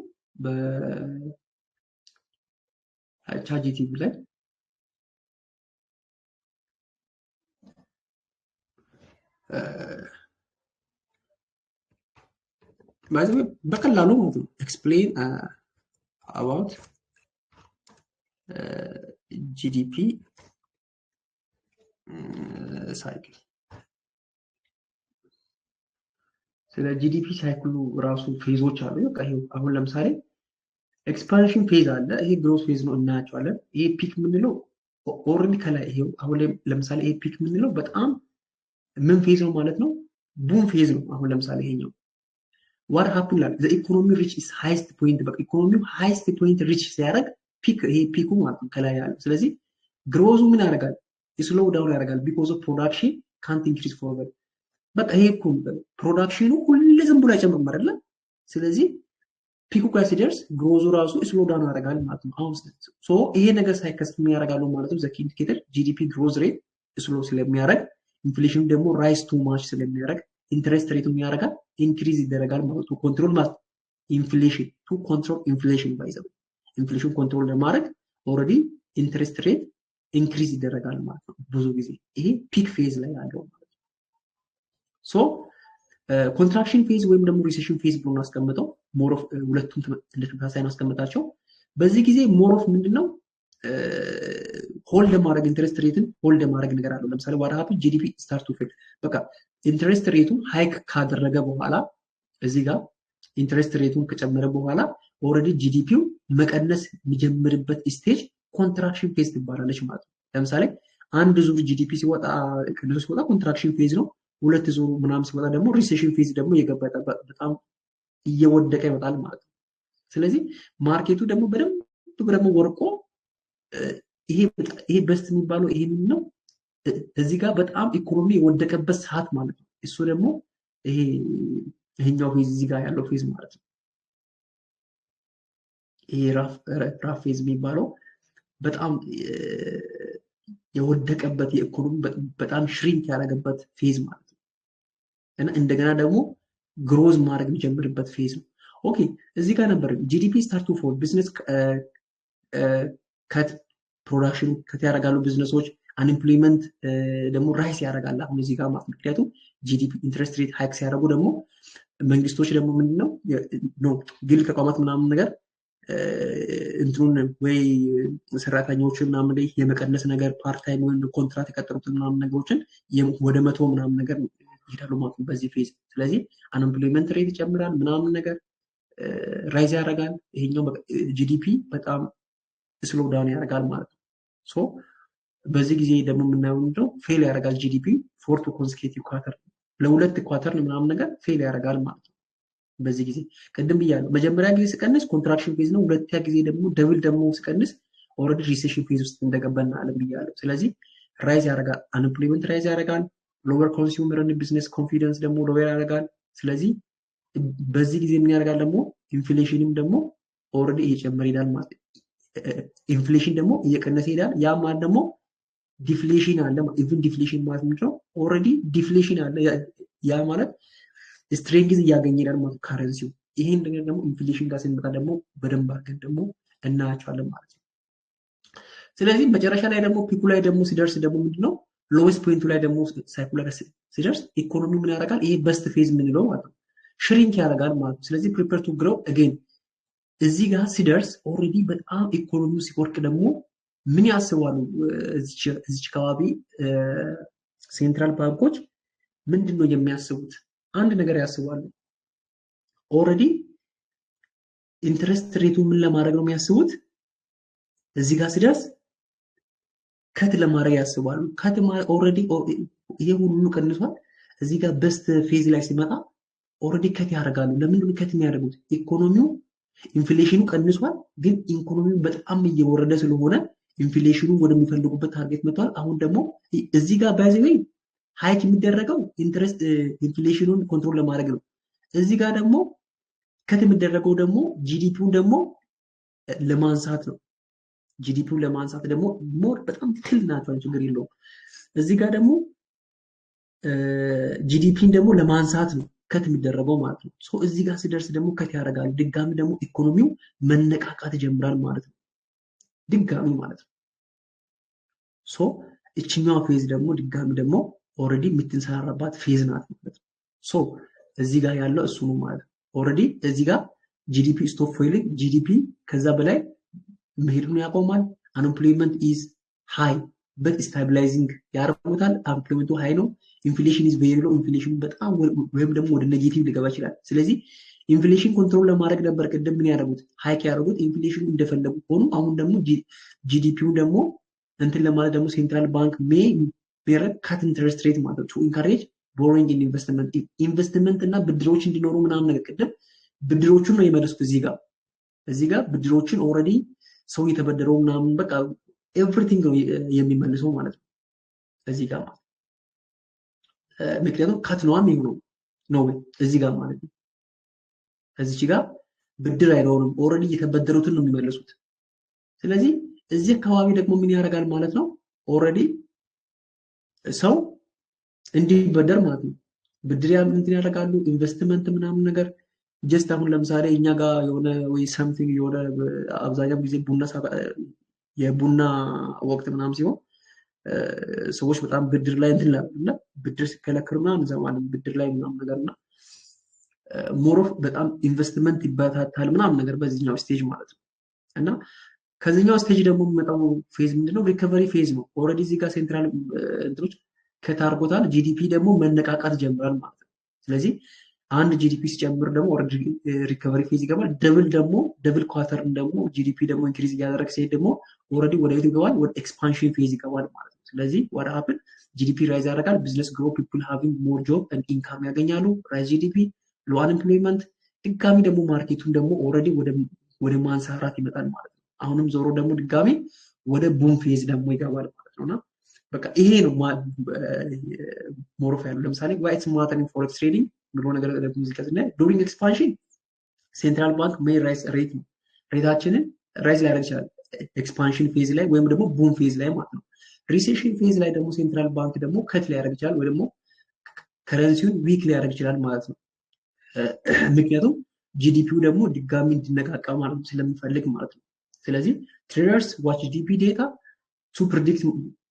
በቻትጂቲፒ ላይ በቀላሉ ማለት ነው ኤክስፕሌን አባውት ጂዲፒ ሳይክል ስለ ጂዲፒ ሳይክሉ ራሱ ፌዞች አሉ። በቃ ይሄው አሁን ለምሳሌ ኤክስፓንሽን ፌዝ አለ። ይሄ ግሮዝ ፌዝ ነው እናያቸዋለን። ይሄ ፒክ የምንለው ኦልሬዲ ከላይ ይሄው አሁን ለምሳሌ ይሄ ፒክ የምንለው በጣም ምን ፌዝ ነው ማለት ነው? ቡም ፌዝ ነው። አሁን ለምሳሌ ይሄኛው ዋት ሃፕን ላል ዘ ኢኮኖሚ ሪች ኢዝ ሃይስት ፖይንት በቃ ኢኮኖሚው ሃይስት ፖይንት ሪች ሲያደርግ ፒክ ይሄ ፒኩ ማለት ነው ከላይ ያለው። ስለዚህ ግሮዙ ምን ያደርጋል? ስሎው ዳውን ያደርጋል ቢኮዝ ኦፍ ፕሮዳክሽን ካንት ኢንክሪዝ ፎርወርድ በቃ ይሄ እኮ ፕሮዳክሽኑ ሁሌ ዝም ብሎ አይጨምርም አይደለ? ስለዚህ ፒኩ ጋር ሲደርስ ግሮዙ ራሱ ስሎ ዳውን ያደርጋል ማለት ነው። አሁን ሶ ይሄ ነገር ሳይከሰት የሚያደርጋሉ ማለት ነው። ዘ ኪ ኢንዲኬተር ጂዲፒ ግሮዝ ሬት ስሎ ስለሚያደርግ ኢንፍሌሽን ደግሞ ራይስ ቱ ማች ስለሚያደርግ ኢንትረስት ሬቱ የሚያደርጋል ኢንክሪዝ ይደረጋል ማለት ነው። ኮንትሮል ማለት ኢንፍሌሽን ቱ ኮንትሮል ኢንፍሌሽን ባይዘው ኢንፍሌሽን ኮንትሮል ለማድረግ ኦልሬዲ ኢንትረስት ሬት ኢንክሪዝ ይደረጋል ማለት ነው። ብዙ ጊዜ ይሄ ፒክ ፌዝ ላይ ያለው ማለት ነው። ሶ ኮንትራክሽን ፌዝ ወይም ደግሞ ሪሴሽን ፌዝ ብሎ እናስቀምጠው። ሞር ኦፍ ሁለቱም እንደ ተመሳሳይ እናስቀምጣቸው። በዚህ ጊዜ ሞር ኦፍ ምንድነው ሆልድ ማድረግ ኢንትረስት ሬትን ሆልድ ማድረግ ነገር አለው። ለምሳሌ ዋት ሃፕን ጂዲፒ ስታርት ቱ ፌል በቃ ኢንትረስት ሬቱን ሃይክ ካደረገ በኋላ እዚህ ጋር ኢንትረስት ሬቱን ከጨመረ በኋላ ኦልሬዲ ጂዲፒው መቀነስ የሚጀምርበት ስቴጅ ኮንትራክሽን ፌዝ ትባላለች ማለት ነው። ለምሳሌ አንድ ዙር ጂዲፒ ሲወጣ ቅንሱ ሲወጣ ኮንትራክሽን ፌዝ ነው። ሁለት ዙር ምናምን ሲወጣ ደግሞ ሪሴሽን ፌዝ ደግሞ እየገባ በጣም እየወደቀ ይመጣል ማለት ነው። ስለዚህ ማርኬቱ ደግሞ በደንብ ደግሞ ወርቆ ይሄ በስት የሚባለው ይሄ ምን ነው? እዚህ ጋር በጣም ኢኮኖሚ የወደቀበት ሰዓት ማለት ነው። እሱ ደግሞ ይሄኛው ፌዝ እዚህ ጋር ያለው ፌዝ ማለት ነው። ይሄ ራፍ ፌዝ የሚባለው በጣም የወደቀበት የኢኮኖሚ በጣም ሽሪንክ ያደረገበት ፌዝ ማለት ነው። እና እንደገና ደግሞ ግሮዝ ማድረግ የሚጀምርበት ፌዝ ነው። ኦኬ እዚህ ጋር ነበር ጂዲፒ ስታርት ቱ ፎል ቢዝነስ ከት ፕሮዳክሽን ከት ያደርጋሉ ቢዝነሶች አንኤምፕሎይመንት ደግሞ ራይስ ያደርጋል። አሁን እዚህ ጋር ማለት ምክንያቱም ጂዲፒ ኢንትረስት ሬት ሃይክ ሲያደርጉ ደግሞ መንግስቶች ደግሞ ምንድነው ግል ተቋማት ምናምን ነገር እንትኑን ወይ ሰራተኞችን ምናምን ላይ የመቀነስ ነገር ፓርት ታይም ወይም ኮንትራት የቀጠሩትን ምናምን ነገሮችን ወደ 100 ምናምን ነገር ይሄዳሉ ማለት ነው በዚህ ፌዝ። ስለዚህ አንኤምፕሎይመንት ሬት ይጨምራል ምናምን ነገር ራይዝ ያደርጋል። ይሄኛው ጂዲፒ በጣም ስሎ ዳውን ያደርጋል ማለት ነው። ሶ በዚህ ጊዜ ደግሞ የምናየው ምንድነው ፌል ያደርጋል ጂዲፒ ፎር ቱ ኮንሴኪቲቭ ኳርተር ለሁለት ኳርተር ምናምን ነገር ፌል ያደርጋል ማለት ነው። በዚህ ጊዜ ቅድም ብያለሁ መጀመሪያ ጊዜ ሲቀንስ ኮንትራክሽን ፌዝ ነው። ሁለተኛ ጊዜ ደግሞ ደብል ደግሞ ሲቀንስ ኦልሬዲ ሪሴሽን ፌዝ ውስጥ እንደገባና አለም ብያለሁ። ስለዚህ ራይዝ ያደርጋል፣ አንኤምፕሎይመንት ራይዝ ያደርጋል፣ ሎወር ኮንሱመር እና ቢዝነስ ኮንፊደንስ ደግሞ ሎወር ያደርጋል። ስለዚህ በዚህ ጊዜ ምን ያደርጋል ደግሞ ኢንፍሌሽንም ደግሞ ኦልሬዲ እየጨመረ ይሄዳል ማለት ነው። ኢንፍሌሽን ደግሞ እየቀነሰ ይሄዳል። ያ ማለት ደግሞ ዲፍሌሽን አለ። ኢቭን ዲፍሌሽን ማለት ምንድነው? ኦልሬዲ ዲፍሌሽን አለ። ያ ማለት ስትሬንግዝ እያገኘ ይሄዳል ማለት ካረንሲው። ይሄን ነገር ደግሞ ኢንፍሌሽን ጋር ስንመጣ ደግሞ በደንብ አድርገን ደግሞ እናያቸዋለን ማለት ነው። ስለዚህ መጨረሻ ላይ ደግሞ ፒኩ ላይ ደግሞ ሲደርስ ደግሞ ምንድነው ሎዌስት ፖይንቱ ላይ ደግሞ ሳይክሉ ላይ ሲደርስ ኢኮኖሚ ምን ያደርጋል? ይሄ በስት ፌዝ የምንለው ማለት ነው ሽሪንክ ያደርጋል ማለት ነው። ስለዚህ ፕሪፔር ቱ ግሮው አጌን እዚህ ጋር ሲደርስ ኦልሬዲ በጣም ኢኮኖሚው ሲወርቅ ደግሞ ምን ያስባሉ? እዚች አካባቢ ሴንትራል ባንኮች ምንድነው የሚያስቡት? አንድ ነገር ያስባሉ። ኦልሬዲ ኢንትረስት ሬቱ ምን ለማድረግ ነው የሚያስቡት? እዚህ ጋር ሲደርስ ከት ለማድረግ ያስባሉ። ከት ኦልሬዲ ይሄ ሁሉ ቀንሷል። እዚህ ጋር በስት ፌዝ ላይ ሲመጣ ኦልሬዲ ከት ያደርጋሉ። ለምንድን ነው ከት የሚያደርጉት? ኢኮኖሚው ኢንፍሌሽኑ ቀንሷል፣ ግን ኢኮኖሚው በጣም እየወረደ ስለሆነ ኢንፍሌሽኑ ወደሚፈልጉበት ታርጌት መጥቷል። አሁን ደግሞ እዚህ ጋር ባይዘዌ ሃይክ የሚደረገው ኢንትረስት ኢንፍሌሽኑን ኮንትሮል ለማድረግ ነው። እዚህ ጋር ደግሞ ከት የሚደረገው ደግሞ ጂዲፒውን ደግሞ ለማንሳት ነው። ጂዲፒውን ለማንሳት ደግሞ ሞር በጣም ትክክል ናቸው፣ ችግር የለውም። እዚህ ጋር ደግሞ ጂዲፒን ደግሞ ለማንሳት ነው ከት የሚደረገው ማለት ነው። ሶ እዚህ ጋር ሲደርስ ደግሞ ከት ያደርጋሉ። ድጋሚ ደግሞ ኢኮኖሚው መነቃቃት ይጀምራል ማለት ነው። ድጋሚ ማለት ነው። ሶ እችኛዋ ፌዝ ደግሞ ድጋሚ ደግሞ ኦልሬዲ የምትንሰራራባት ፌዝ ናት ማለት ነው። ሶ እዚህ ጋር ያለው እሱ ነው ማለት ነው። ኦልሬዲ እዚህ ጋር ጂዲፒ ስቶፕ ፌሊንግ፣ ጂዲፒ ከዛ በላይ መሄዱን ያቆማል። አንኤምፕሎይመንት ኢዝ ሃይ በት ስታቢላይዚንግ ያደርጉታል። አንኤምፕሎይመንቱ ሃይ ነው። ኢንፍሌሽን ኢዝ ቬሪ ሎው፣ ኢንፍሌሽን በጣም ወይም ደግሞ ወደ ኔጌቲቭ ሊገባ ይችላል። ስለዚህ ኢንፍሌሽን ኮንትሮል ለማድረግ ነበር ቅድም ምን ያደረጉት ሃይክ ያደረጉት፣ ኢንፍሌሽኑ እንደፈለጉ ሆኑ። አሁን ደግሞ ጂዲፒውን ደግሞ እንትን ለማለት ደግሞ ሴንትራል ባንክ ሜይ ቢያደርግ ካት ኢንተረስት ሬት ማለት ነው ቱ ኢንካሬጅ ቦሮዊንግ ኢን ኢንቨስትመንት እና ብድሮች እንዲኖሩ ምናምን ነገር ቅድም ብድሮቹን ነው የመለሱት። እዚህ ጋር ብድሮችን ኦልሬዲ ሰው የተበደረው ምናምን በቃ ኤቭሪቲንግ ነው የሚመልሰው ማለት ነው እዚህ ጋር ማለት ምክንያቱም ካት ነው የሚሆነው ነው እዚህ ጋር ማለት ነው። እዚህ ጋር ብድር አይኖርም፣ ኦልሬዲ የተበደሩትን ነው የሚመልሱት። ስለዚህ እዚህ አካባቢ ደግሞ ምን ያደርጋል ማለት ነው ኦልሬዲ ሰው እንዲበደር ማለት ነው። ብድር እንትን ያደርጋሉ ኢንቨስትመንት ምናምን ነገር ጀስት አሁን ለምሳሌ እኛ ጋር የሆነ ወይ ሰምቲንግ የሆነ አብዛኛው ጊዜ የቡና ወቅት ምናምን ሲሆን ሰዎች በጣም ብድር ላይ እንትን ላሉና ብድር ሲከለክሉ ምናምን እንሰማለን። ብድር ላይ ምናምን ነገርና ሞሮፍ በጣም ኢንቨስትመንት ይበታታል ምናምን ነገር በዚህኛው ስቴጅ ማለት ነው። እና ከዚህኛው ስቴጅ ደግሞ የሚመጣው ፌዝ ምንድነው? ሪከቨሪ ፌዝ ነው። ኦልሬዲ እዚህ ጋር ሴንትራል እንትኖች ከታርጎታል፣ ጂዲፒ ደግሞ መነቃቃት ጀምራል ማለት ነው። ስለዚህ አንድ ጂዲፒ ሲጨምር ደግሞ ኦልሬዲ ሪከቨሪ ፌዝ ይገባል። ደብል ኳተርን ደግሞ ጂዲፒ ደግሞ ኢንክሪዝ እያደረገ ሲሄድ ደግሞ ኦልሬዲ ወደ የት ይገባል? ወደ ኤክስፓንሽን ፌዝ ይገባል ማለት ነው። ስለዚህ ወደ ሀፕን ጂዲፒ ራይዝ ያደርጋል። ቢዝነስ ግሮ፣ ፒፕል ሃቪንግ ሞር ጆብ ኤንድ ኢንካም ያገኛሉ። ራይዝ ጂዲፒ፣ ሎ አንኤምፕሎይመንት። ድጋሚ ደግሞ ማርኬቱን ደግሞ ኦልሬዲ ወደ ማንሰራራት ይመጣል ማለት ነው። አሁንም ዞሮ ደግሞ ድጋሚ ወደ ቡም ፌዝ ደግሞ ይገባል ማለት ነውና በቃ ይሄ ነው ሞሮፍ ያለው። ለምሳሌ ዋይት ስማርት ፎሬክስ ትሬዲንግ ብሎ ነገር ሙዚቃ ስናይ ዱሪንግ ኤክስፓንሽን ሴንትራል ባንክ ሜይ ራይዝ ሬት ነው። ሬታችንን ራይዝ ሊያደርግ ይችላል ኤክስፓንሽን ፌዝ ላይ ወይም ደግሞ ቡም ፌዝ ላይ ማለት ነው። ሪሴሽን ፌዝ ላይ ደግሞ ሴንትራል ባንክ ደግሞ ከት ሊያደርግ ይችላል ወይ ደግሞ ከረንሲውን ዊክ ሊያደርግ ይችላል ማለት ነው። ምክንያቱም ጂዲፒው ደግሞ ድጋሚ እንዲነቃቃ ማለት ስለሚፈልግ ማለት ነው። ስለዚህ ትሬደርስ ዋች ጂዲፒ ዴታ ቱ ፕሪዲክት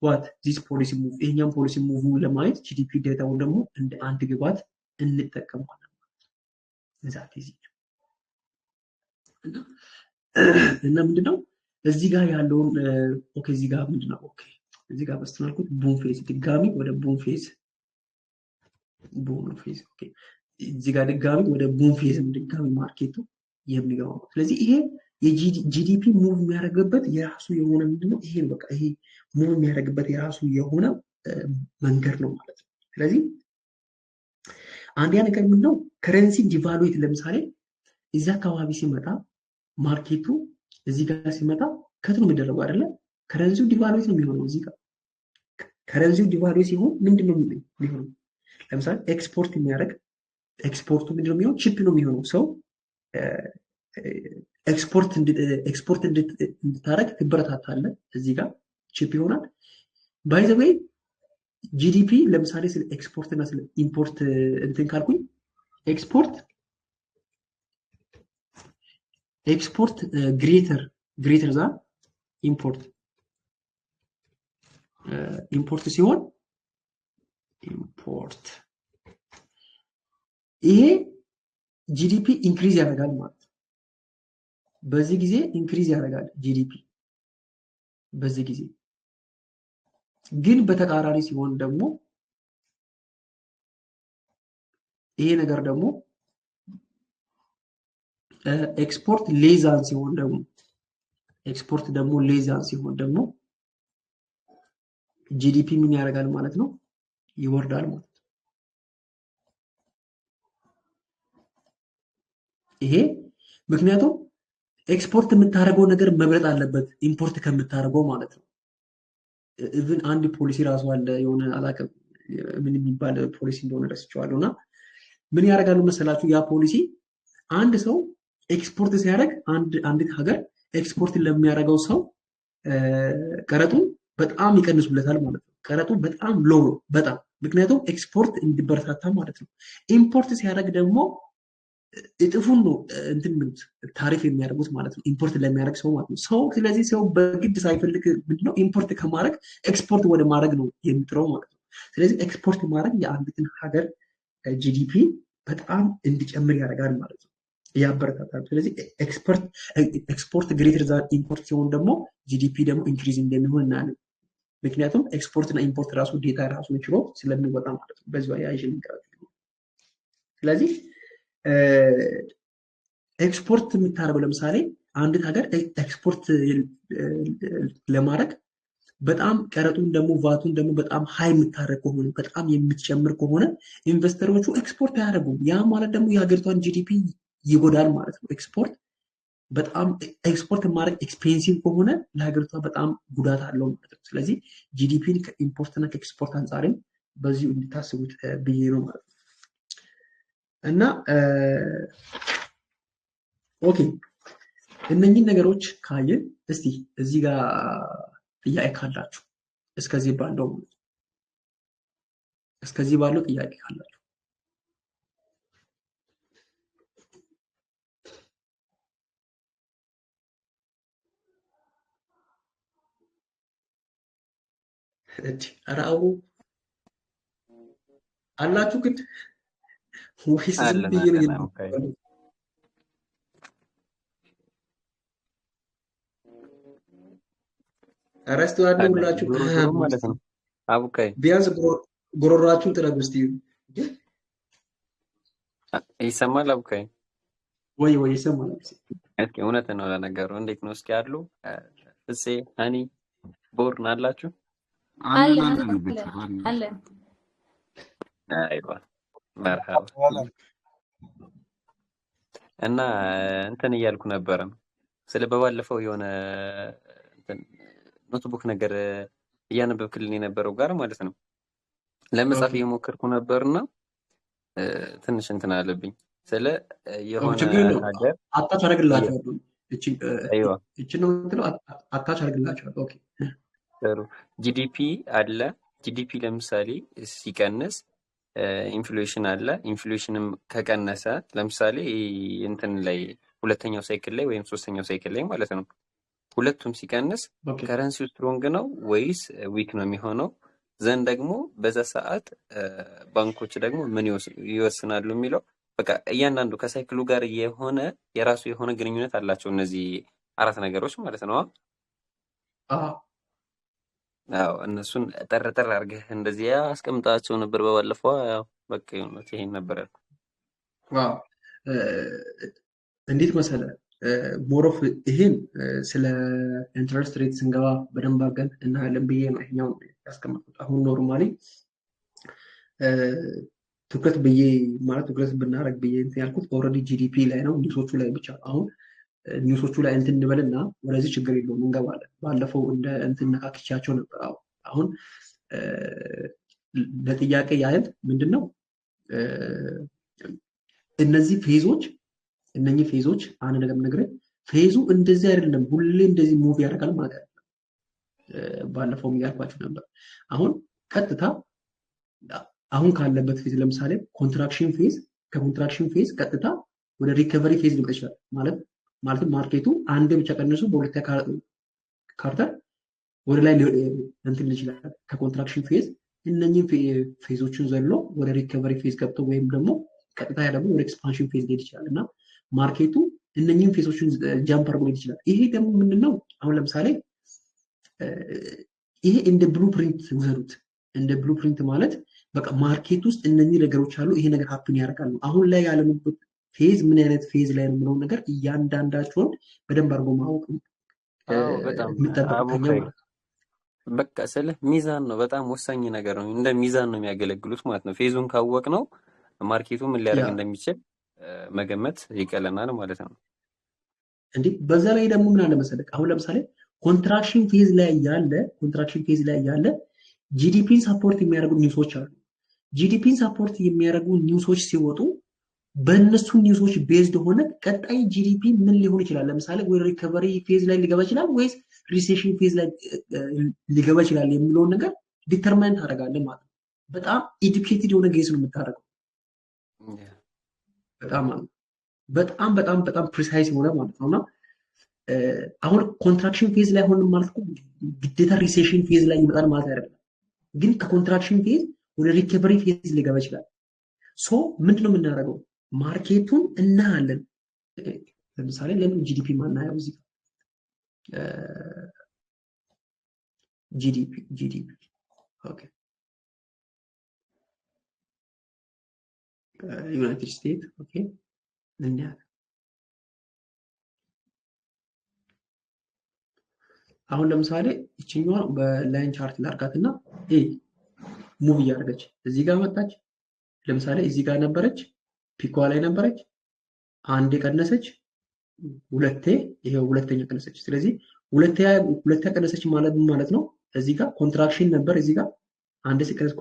ዋት ዚስ ፖሊሲ ሙቭ፣ ይሄኛም ፖሊሲ ሙቭ ለማየት ጂዲፒ ዴታውን ደግሞ እንደ አንድ ግባት እንጠቀማለን ማለት ነው። እዛት ጊዜ እና ምንድነው እዚህ ጋር ያለውን ኦኬ፣ እዚህ ጋር ምንድነው ኦኬ፣ እዚህ ጋር በስተናልኩት ቡም ፌዝ ድጋሚ ወደ ቡም ፌዝ ኦኬ፣ እዚህ ጋር ድጋሚ ወደ ቡም ፌዝ ድጋሚ ማርኬቱ የሚገባው። ስለዚህ ይሄ የጂዲፒ ሙቭ የሚያደርግበት የራሱ የሆነ ምንድነው ይሄ በቃ ይሄ ሙቭ የሚያደርግበት የራሱ የሆነ መንገድ ነው ማለት ነው። ስለዚህ አንዲያ ነገር ምንድነው ከረንሲ ዲቫሉዌት ለምሳሌ እዚህ አካባቢ ሲመጣ ማርኬቱ እዚህ ጋር ሲመጣ ከት ነው የሚደረገው አይደለ? ከረንሲው ዲቫሉዌት ነው የሚሆነው። እዚህ ጋር ከረንሲው ዲቫሉዌት ሲሆን ምንድነው የሚሆነው? ለምሳሌ ኤክስፖርት የሚያደርግ ኤክስፖርቱ ምንድነው የሚሆነው? ቺፕ ነው የሚሆነው። ሰው ኤክስፖርት እንድታረግ ትበረታታለህ። እዚህ ጋር ቺፕ ይሆናል። ባይ ዘ ዌይ ጂዲፒ ለምሳሌ ስለ ኤክስፖርት እና ስለ ኢምፖርት እንትን ካልኩኝ ኤክስፖርት ግሬተር ዛን ኢምፖርት ሲሆን ይሄ ጂዲፒ ኢንክሪዝ ያደርጋል ማለት ነው። በዚህ ጊዜ ኢንክሪዝ ያደርጋል ጂዲፒ በዚህ ጊዜ። ግን በተቃራኒ ሲሆን ደግሞ ይሄ ነገር ደግሞ ኤክስፖርት ሌዛን ሲሆን ደግሞ ጂዲፒ ምን ያደርጋል ማለት ነው? ይወርዳል ማለት ነው። ይሄ ምክንያቱም ኤክስፖርት የምታደርገው ነገር መብለጥ አለበት ኢምፖርት ከምታደርገው ማለት ነው። ኢቭን አንድ ፖሊሲ ራሱ አለ የሆነ አላውቅም ምን የሚባል ፖሊሲ እንደሆነ ረስቼዋለሁ። እና ምን ያደርጋሉ መሰላችሁ? ያ ፖሊሲ አንድ ሰው ኤክስፖርት ሲያደርግ አንዲት ሀገር ኤክስፖርት ለሚያደርገው ሰው ቀረጡ በጣም ይቀንሱለታል ማለት ነው። ቀረጡ በጣም ሎው ነው በጣም ምክንያቱም ኤክስፖርት እንዲበረታታ ማለት ነው። ኢምፖርት ሲያደርግ ደግሞ እጥፉን ነው እንትን ምንት ታሪፍ የሚያደርጉት ማለት ነው። ኢምፖርት ለሚያደርግ ሰው ማለት ነው። ሰው ስለዚህ ሰው በግድ ሳይፈልግ ምንድነው ኢምፖርት ከማድረግ ኤክስፖርት ወደ ማድረግ ነው የሚጥረው ማለት ነው። ስለዚህ ኤክስፖርት ማድረግ የአንዲትን ሀገር ጂዲፒ በጣም እንዲጨምር ያደርጋል ማለት ነው፣ ያበረታታል። ስለዚህ ኤክስፖርት ግሬተር ዛን ኢምፖርት ሲሆን ደግሞ ጂዲፒ ደግሞ ኢንክሪዝ እንደሚሆን እናያለን። ምክንያቱም ኤክስፖርት እና ኢምፖርት ራሱ ዴታ ራሱ ችሎ ስለሚወጣ ማለት ነው። በዚህ ያይሽ የሚቀራቸው ስለዚህ ኤክስፖርት የምታደርገው ለምሳሌ አንዲት ሀገር ኤክስፖርት ለማድረግ በጣም ቀረጡን ደግሞ ቫቱን ደግሞ በጣም ሀይ የምታደርግ ከሆነ በጣም የምትጨምር ከሆነ ኢንቨስተሮቹ ኤክስፖርት አያደርጉም። ያ ማለት ደግሞ የሀገሪቷን ጂዲፒ ይጎዳል ማለት ነው። በጣም ኤክስፖርት ማድረግ ኤክስፔንሲቭ ከሆነ ለሀገሪቷ በጣም ጉዳት አለው ማለት ነው። ስለዚህ ጂዲፒን ከኢምፖርት እና ከኤክስፖርት አንጻርም በዚሁ እንዲታስቡት ብዬ ነው ማለት ነው። እና ኦኬ እነኚህን ነገሮች ካየን እስቲ እዚህ ጋር ጥያቄ ካላችሁ እስከዚህ ባለው ጥያቄ ካላችሁ አራው አላችሁ ግን ወይስ ዝም ብዬ ነው? አረስቱ ያለው ሁላችሁ ማለት ነው። አቡካይ ቢያንስ ጎሮራችሁን ጥረጉ እስቲ። ይሰማል? አቡካይ ወይ ይሰማል? እስኪ እውነት ነው ለነገሩ። እንዴት ነው እስኪ አሉ ፍፄ ሃኒ ቦርን አላችሁ? አለ አይዋ መርሃባ። እና እንትን እያልኩ ነበረ ስለ በባለፈው የሆነ ኖትቡክ ነገር እያነበብክልን የነበረው ጋር ማለት ነው ለመጻፍ እየሞከርኩ ነበርና ትንሽ እንትን አለብኝ። ስለ የሆነ ሀገር አታች አደርግላችኋለሁ። እቺ ነው እንትለው አታች አደርግላችኋለሁ። ኦኬ ጥሩ። ጂዲፒ አለ። ጂዲፒ ለምሳሌ ሲቀንስ ኢንፍሌሽን አለ። ኢንፍሌሽንም ከቀነሰ ለምሳሌ እንትን ላይ ሁለተኛው ሳይክል ላይ ወይም ሶስተኛው ሳይክል ላይ ማለት ነው ሁለቱም ሲቀንስ ከረንሲው ስትሮንግ ነው ወይስ ዊክ ነው የሚሆነው? ዘንድ ደግሞ በዛ ሰዓት ባንኮች ደግሞ ምን ይወስናሉ የሚለው በቃ እያንዳንዱ ከሳይክሉ ጋር የሆነ የራሱ የሆነ ግንኙነት አላቸው እነዚህ አራት ነገሮች ማለት ነው። አዎ እነሱን ጠርጠር አድርገህ እንደዚህ አስቀምጣቸው ነበር በባለፈው። ያው በቃ ይሄን ነበር ያልኩት። ዋው እንዴት መሰለ ሞሮፍ ይሄን ስለ ኢንትረስት ሬት ስንገባ በደንብ አድርገን እናያለን ብዬ ነው ይሄኛው ያስቀመጥኩት። አሁን ኖርማሊ ትኩረት ብናደርግ ብዬ እንትን ያልኩት ኦልሬዲ ጂዲፒ ላይ ነው፣ ኒውሶቹ ላይ ብቻ። አሁን ኒውሶቹ ላይ እንትን እንበልና ወደዚህ ችግር የለውም እንገባለን። ባለፈው እንደ እንትን ነካክቻቸው ነበር። አሁን ለጥያቄ ያህል ምንድነው እነኚህ ፌዞች አንድ ነገር ነግረኝ፣ ፌዙ እንደዚህ አይደለም ሁሌ እንደዚህ ሙቭ ያደርጋል ማለት ነው። ባለፈው ያልኳችሁ ነበር። አሁን ቀጥታ አሁን ካለበት ፌዝ ለምሳሌ ኮንትራክሽን ፌዝ፣ ከኮንትራክሽን ፌዝ ቀጥታ ወደ ሪከቨሪ ፌዝ ሊመጣ ይችላል ማለት ማርኬቱ አንድ ብቻ ቀንሶ በሁለተኛ ካርተር ወደ ላይ እንትን ይችላል። ከኮንትራክሽን ፌዝ እነኚህን ፌዞችን ዘሎ ወደ ሪከቨሪ ፌዝ ገብቶ ወይም ደግሞ ቀጥታ ደግሞ ወደ ኤክስፓንሽን ፌዝ ሊሄድ ይችላል እና ማርኬቱ እነኚህን ፌዞችን ጃምፕ አድርጎ ሊሄድ ይችላል። ይሄ ደግሞ ምንድነው አሁን ለምሳሌ ይሄ እንደ ብሉፕሪንት ውሰዱት። እንደ ብሉፕሪንት ማለት በቃ ማርኬት ውስጥ እነኚህ ነገሮች አሉ፣ ይሄ ነገር ሀፕን ያደርጋሉ። አሁን ላይ ያለንበት ፌዝ ምን አይነት ፌዝ ላይ ነው የምለውን ነገር እያንዳንዳቸውን በደንብ አድርጎ ማወቅ በጣም የሚጠበቅብኝ ማለት ነው። በቃ ስልህ ሚዛን ነው፣ በጣም ወሳኝ ነገር ነው። እንደ ሚዛን ነው የሚያገለግሉት ማለት ነው። ፌዙን ካወቅ ነው ማርኬቱ ምን ሊያደርግ ያ እንደሚችል መገመት ይቀለናል ማለት ነው። እንዴ በዛ ላይ ደግሞ ምን አለ መሰለህ፣ አሁን ለምሳሌ ኮንትራክሽን ፌዝ ላይ ያለ ጂዲፒን ሰፖርት የሚያደርጉ ኒውሶች አሉ። ጂዲፒን ሰፖርት የሚያደርጉ ኒውሶች ሲወጡ በእነሱ ኒውሶች ቤዝድ ሆነ ቀጣይ ጂዲፒ ምን ሊሆን ይችላል? ለምሳሌ ወይ ሪከቨሪ ፌዝ ላይ ሊገባ ይችላል ወይስ ሪሴሽን ፌዝ ላይ ሊገባ ይችላል የሚለውን ነገር ዲተርማይን ታደርጋለህ ማለት ነው። በጣም ኤዱኬትድ የሆነ ጌስ ነው የምታደርገው። በጣም በጣም በጣም በጣም ፕሪሳይስ የሆነ ማለት ነው። እና አሁን ኮንትራክሽን ፌዝ ላይ ሆንም ማለት ግዴታ ሪሴሽን ፌዝ ላይ ይመጣል ማለት አይደለም። ግን ከኮንትራክሽን ፌዝ ወደ ሪከቨሪ ፌዝ ሊገባ ይችላል። ሶ ምንድነው የምናደርገው? ማርኬቱን እናያለን። ለምሳሌ ለምን ጂዲፒ ማናየው? እዚህ ጂዲፒ ኦኬ፣ ዩናይትድ ስቴትስ ኦኬ፣ እናያለን። አሁን ለምሳሌ ይችኛዋ በላይን ቻርት ላርጋትና ሙቭ እያደረገች እዚህ ጋር መጣች። ለምሳሌ እዚህ ጋር ነበረች፣ ፒኳ ላይ ነበረች፣ አንዴ ቀነሰች፣ ሁለቴ ይሄው ሁለተኛ ቀነሰች። ስለዚህ ሁለቴ ቀነሰች ማለት ነው። እዚህ ጋር ኮንትራክሽን ነበር፣ እዚህ ጋር አንድ ሲቀነስ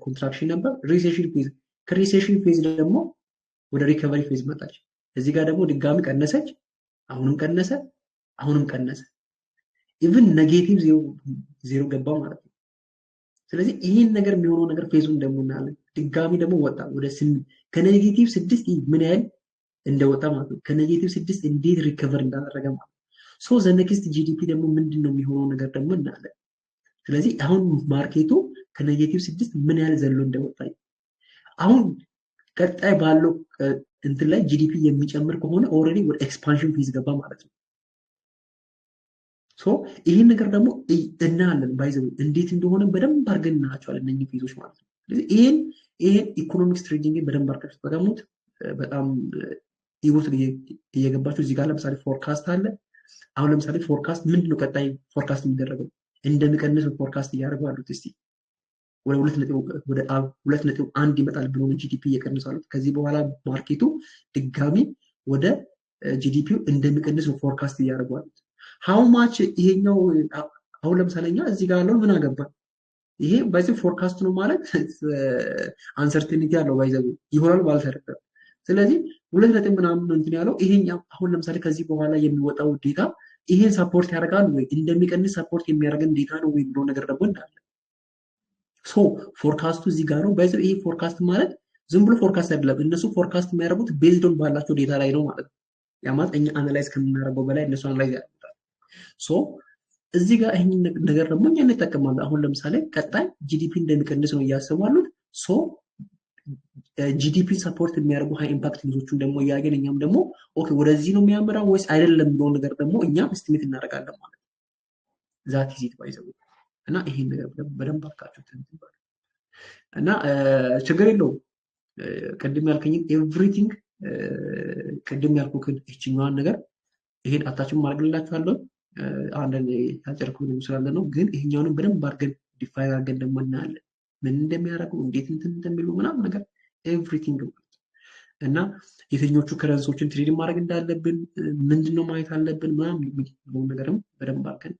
ኮንትራክሽን ነበር። ሪሴሽን ፌዝ፣ ከሪሴሽን ፌዝ ደግሞ ወደ ሪከቨሪ ፌዝ መጣች። እዚህ ጋር ደግሞ ድጋሚ ቀነሰች፣ አሁንም ቀነሰ፣ አሁንም ቀነሰ። ኢቭን ኔጌቲቭ ዜሮ ገባ ማለት ነው። ስለዚህ ይህን ነገር የሚሆነው ነገር ፌዙን ደግሞ እናያለን። ድጋሚ ደግሞ ወጣ ወደ 8 ከኔጌቲቭ 6 ምን ያህል እንደወጣ ማለት ነው። ከኔጌቲቭ 6 እንዴት ሪከቨር እንዳደረገ ማለት ነው። ሶ ዘ ኔክስት ጂዲፒ ደግሞ ምንድነው የሚሆነው ነገር ደግሞ እናያለን። ስለዚህ አሁን ማርኬቱ ከኔጌቲቭ 6 ምን ያህል ዘሎ እንደወጣ አሁን ቀጣይ ባለው እንትን ላይ ጂዲፒ የሚጨምር ከሆነ ኦልሬዲ ወደ ኤክስፓንሽን ፌዝ ገባ ማለት ነው። ሶ ይህን ነገር ደግሞ እናያለን። ባይዘው እንዴት እንደሆነ በደንብ አድርገን እናያቸዋለን እነኚህ ፌዞች ማለት ነው። ስለዚህ ይህን ኢኮኖሚክስ ትሬዲንግ በደንብ አድርጋችሁ ተጠቀሙት። በጣም ይወት እየገባችሁ እዚህ ጋር ለምሳሌ ፎርካስት አለ። አሁን ለምሳሌ ፎርካስት ምንድነው ቀጣይ ፎርካስት የሚደረገው? እንደሚቀንስ ፎርካስት እያደረጉ አሉት። እስቲ ወደ 2.1 ይመጣል ብሎ ጂዲፒ እየቀነሱ አሉት። ከዚህ በኋላ ማርኬቱ ድጋሚ ወደ ጂዲፒው እንደሚቀንስ ፎርካስት እያደረጉ አሉት። ሃው ማች ይሄኛው አሁን ለምሳሌ እኛ እዚህ ጋር ያለው ምን አገባ? ይሄ ባይዘው ፎርካስት ነው ማለት አንሰርቲኒቲ ያለው ባይዘው ይሆናል ማለት አይደለም። ስለዚህ 2 ምናምን እንትን ያለው ይሄኛው አሁን ለምሳሌ ከዚህ በኋላ የሚወጣው ዴታ ይሄን ሰፖርት ያደርጋል ወይ እንደሚቀንስ ሰፖርት የሚያደርገን ዴታ ነው ወይ ብሎ ነገር ደግሞ እንዳለ ሶ ፎርካስቱ እዚህ ጋር ነው። ባይዘው ይሄ ፎርካስት ማለት ዝም ብሎ ፎርካስት አይደለም። እነሱ ፎርካስት የሚያደርጉት ቤዝድ ኦን ባላቸው ዴታ ላይ ነው ማለት ነው። ያ ማለት እኛ አናላይዝ ከምናደርገው በላይ እነሱ አናላይዝ ያደርጉታል። ሶ እዚህ ጋር ይሄን ነገር ደግሞ እኛ እንጠቀማለን። አሁን ለምሳሌ ቀጣይ ጂዲፒ እንደሚቀንስ ነው እያሰቡ አሉት። ሶ ጂዲፒ ሰፖርት የሚያደርጉ ሃይ ኢምፓክት ኒውሶቹን ደግሞ እያገን እኛም ደግሞ ኦኬ ወደዚህ ነው የሚያመራው ወይስ አይደለም ብሎ ነገር ደግሞ እኛም እስቲሜት እናደርጋለን ማለት ነው። ዛት ኢዚት ባይዘው እና ይሄን ነገር በደንብ አድርጋችሁ ትንትባሉ እና ችግር የለውም። ቅድም ያልከኝ ኤቭሪቲንግ ቅድም ያልኩህ ይችኛዋን ነገር ይሄን አታችን ማድረግላችኋለሁ። አንዳንድ ያጨርኩ ስላለ ነው፣ ግን ይሄኛውንም በደንብ አድርገን ዲፋይን አድርገን ደግሞ እናያለን ምን እንደሚያደርጉ እንዴት እንትን እንደሚሉ ምናምን ነገር ኤቭሪቲንግ እና የትኞቹ ከረንሶችን ትሬድ ማድረግ እንዳለብን ምንድነው ማየት አለብን ምናምን የሚለው ነገርም በደንብ አድርገን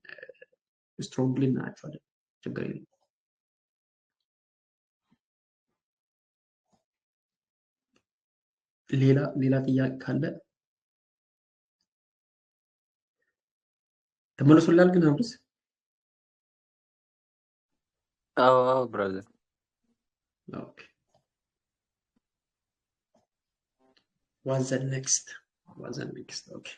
ስትሮንግሊ እናያቸዋለን። ችግር የለም። ሌላ ጥያቄ ካለ ተመልሶላል። ግን አብርስ አዎ ብራዘር ኦኬ what's the next ኦኬ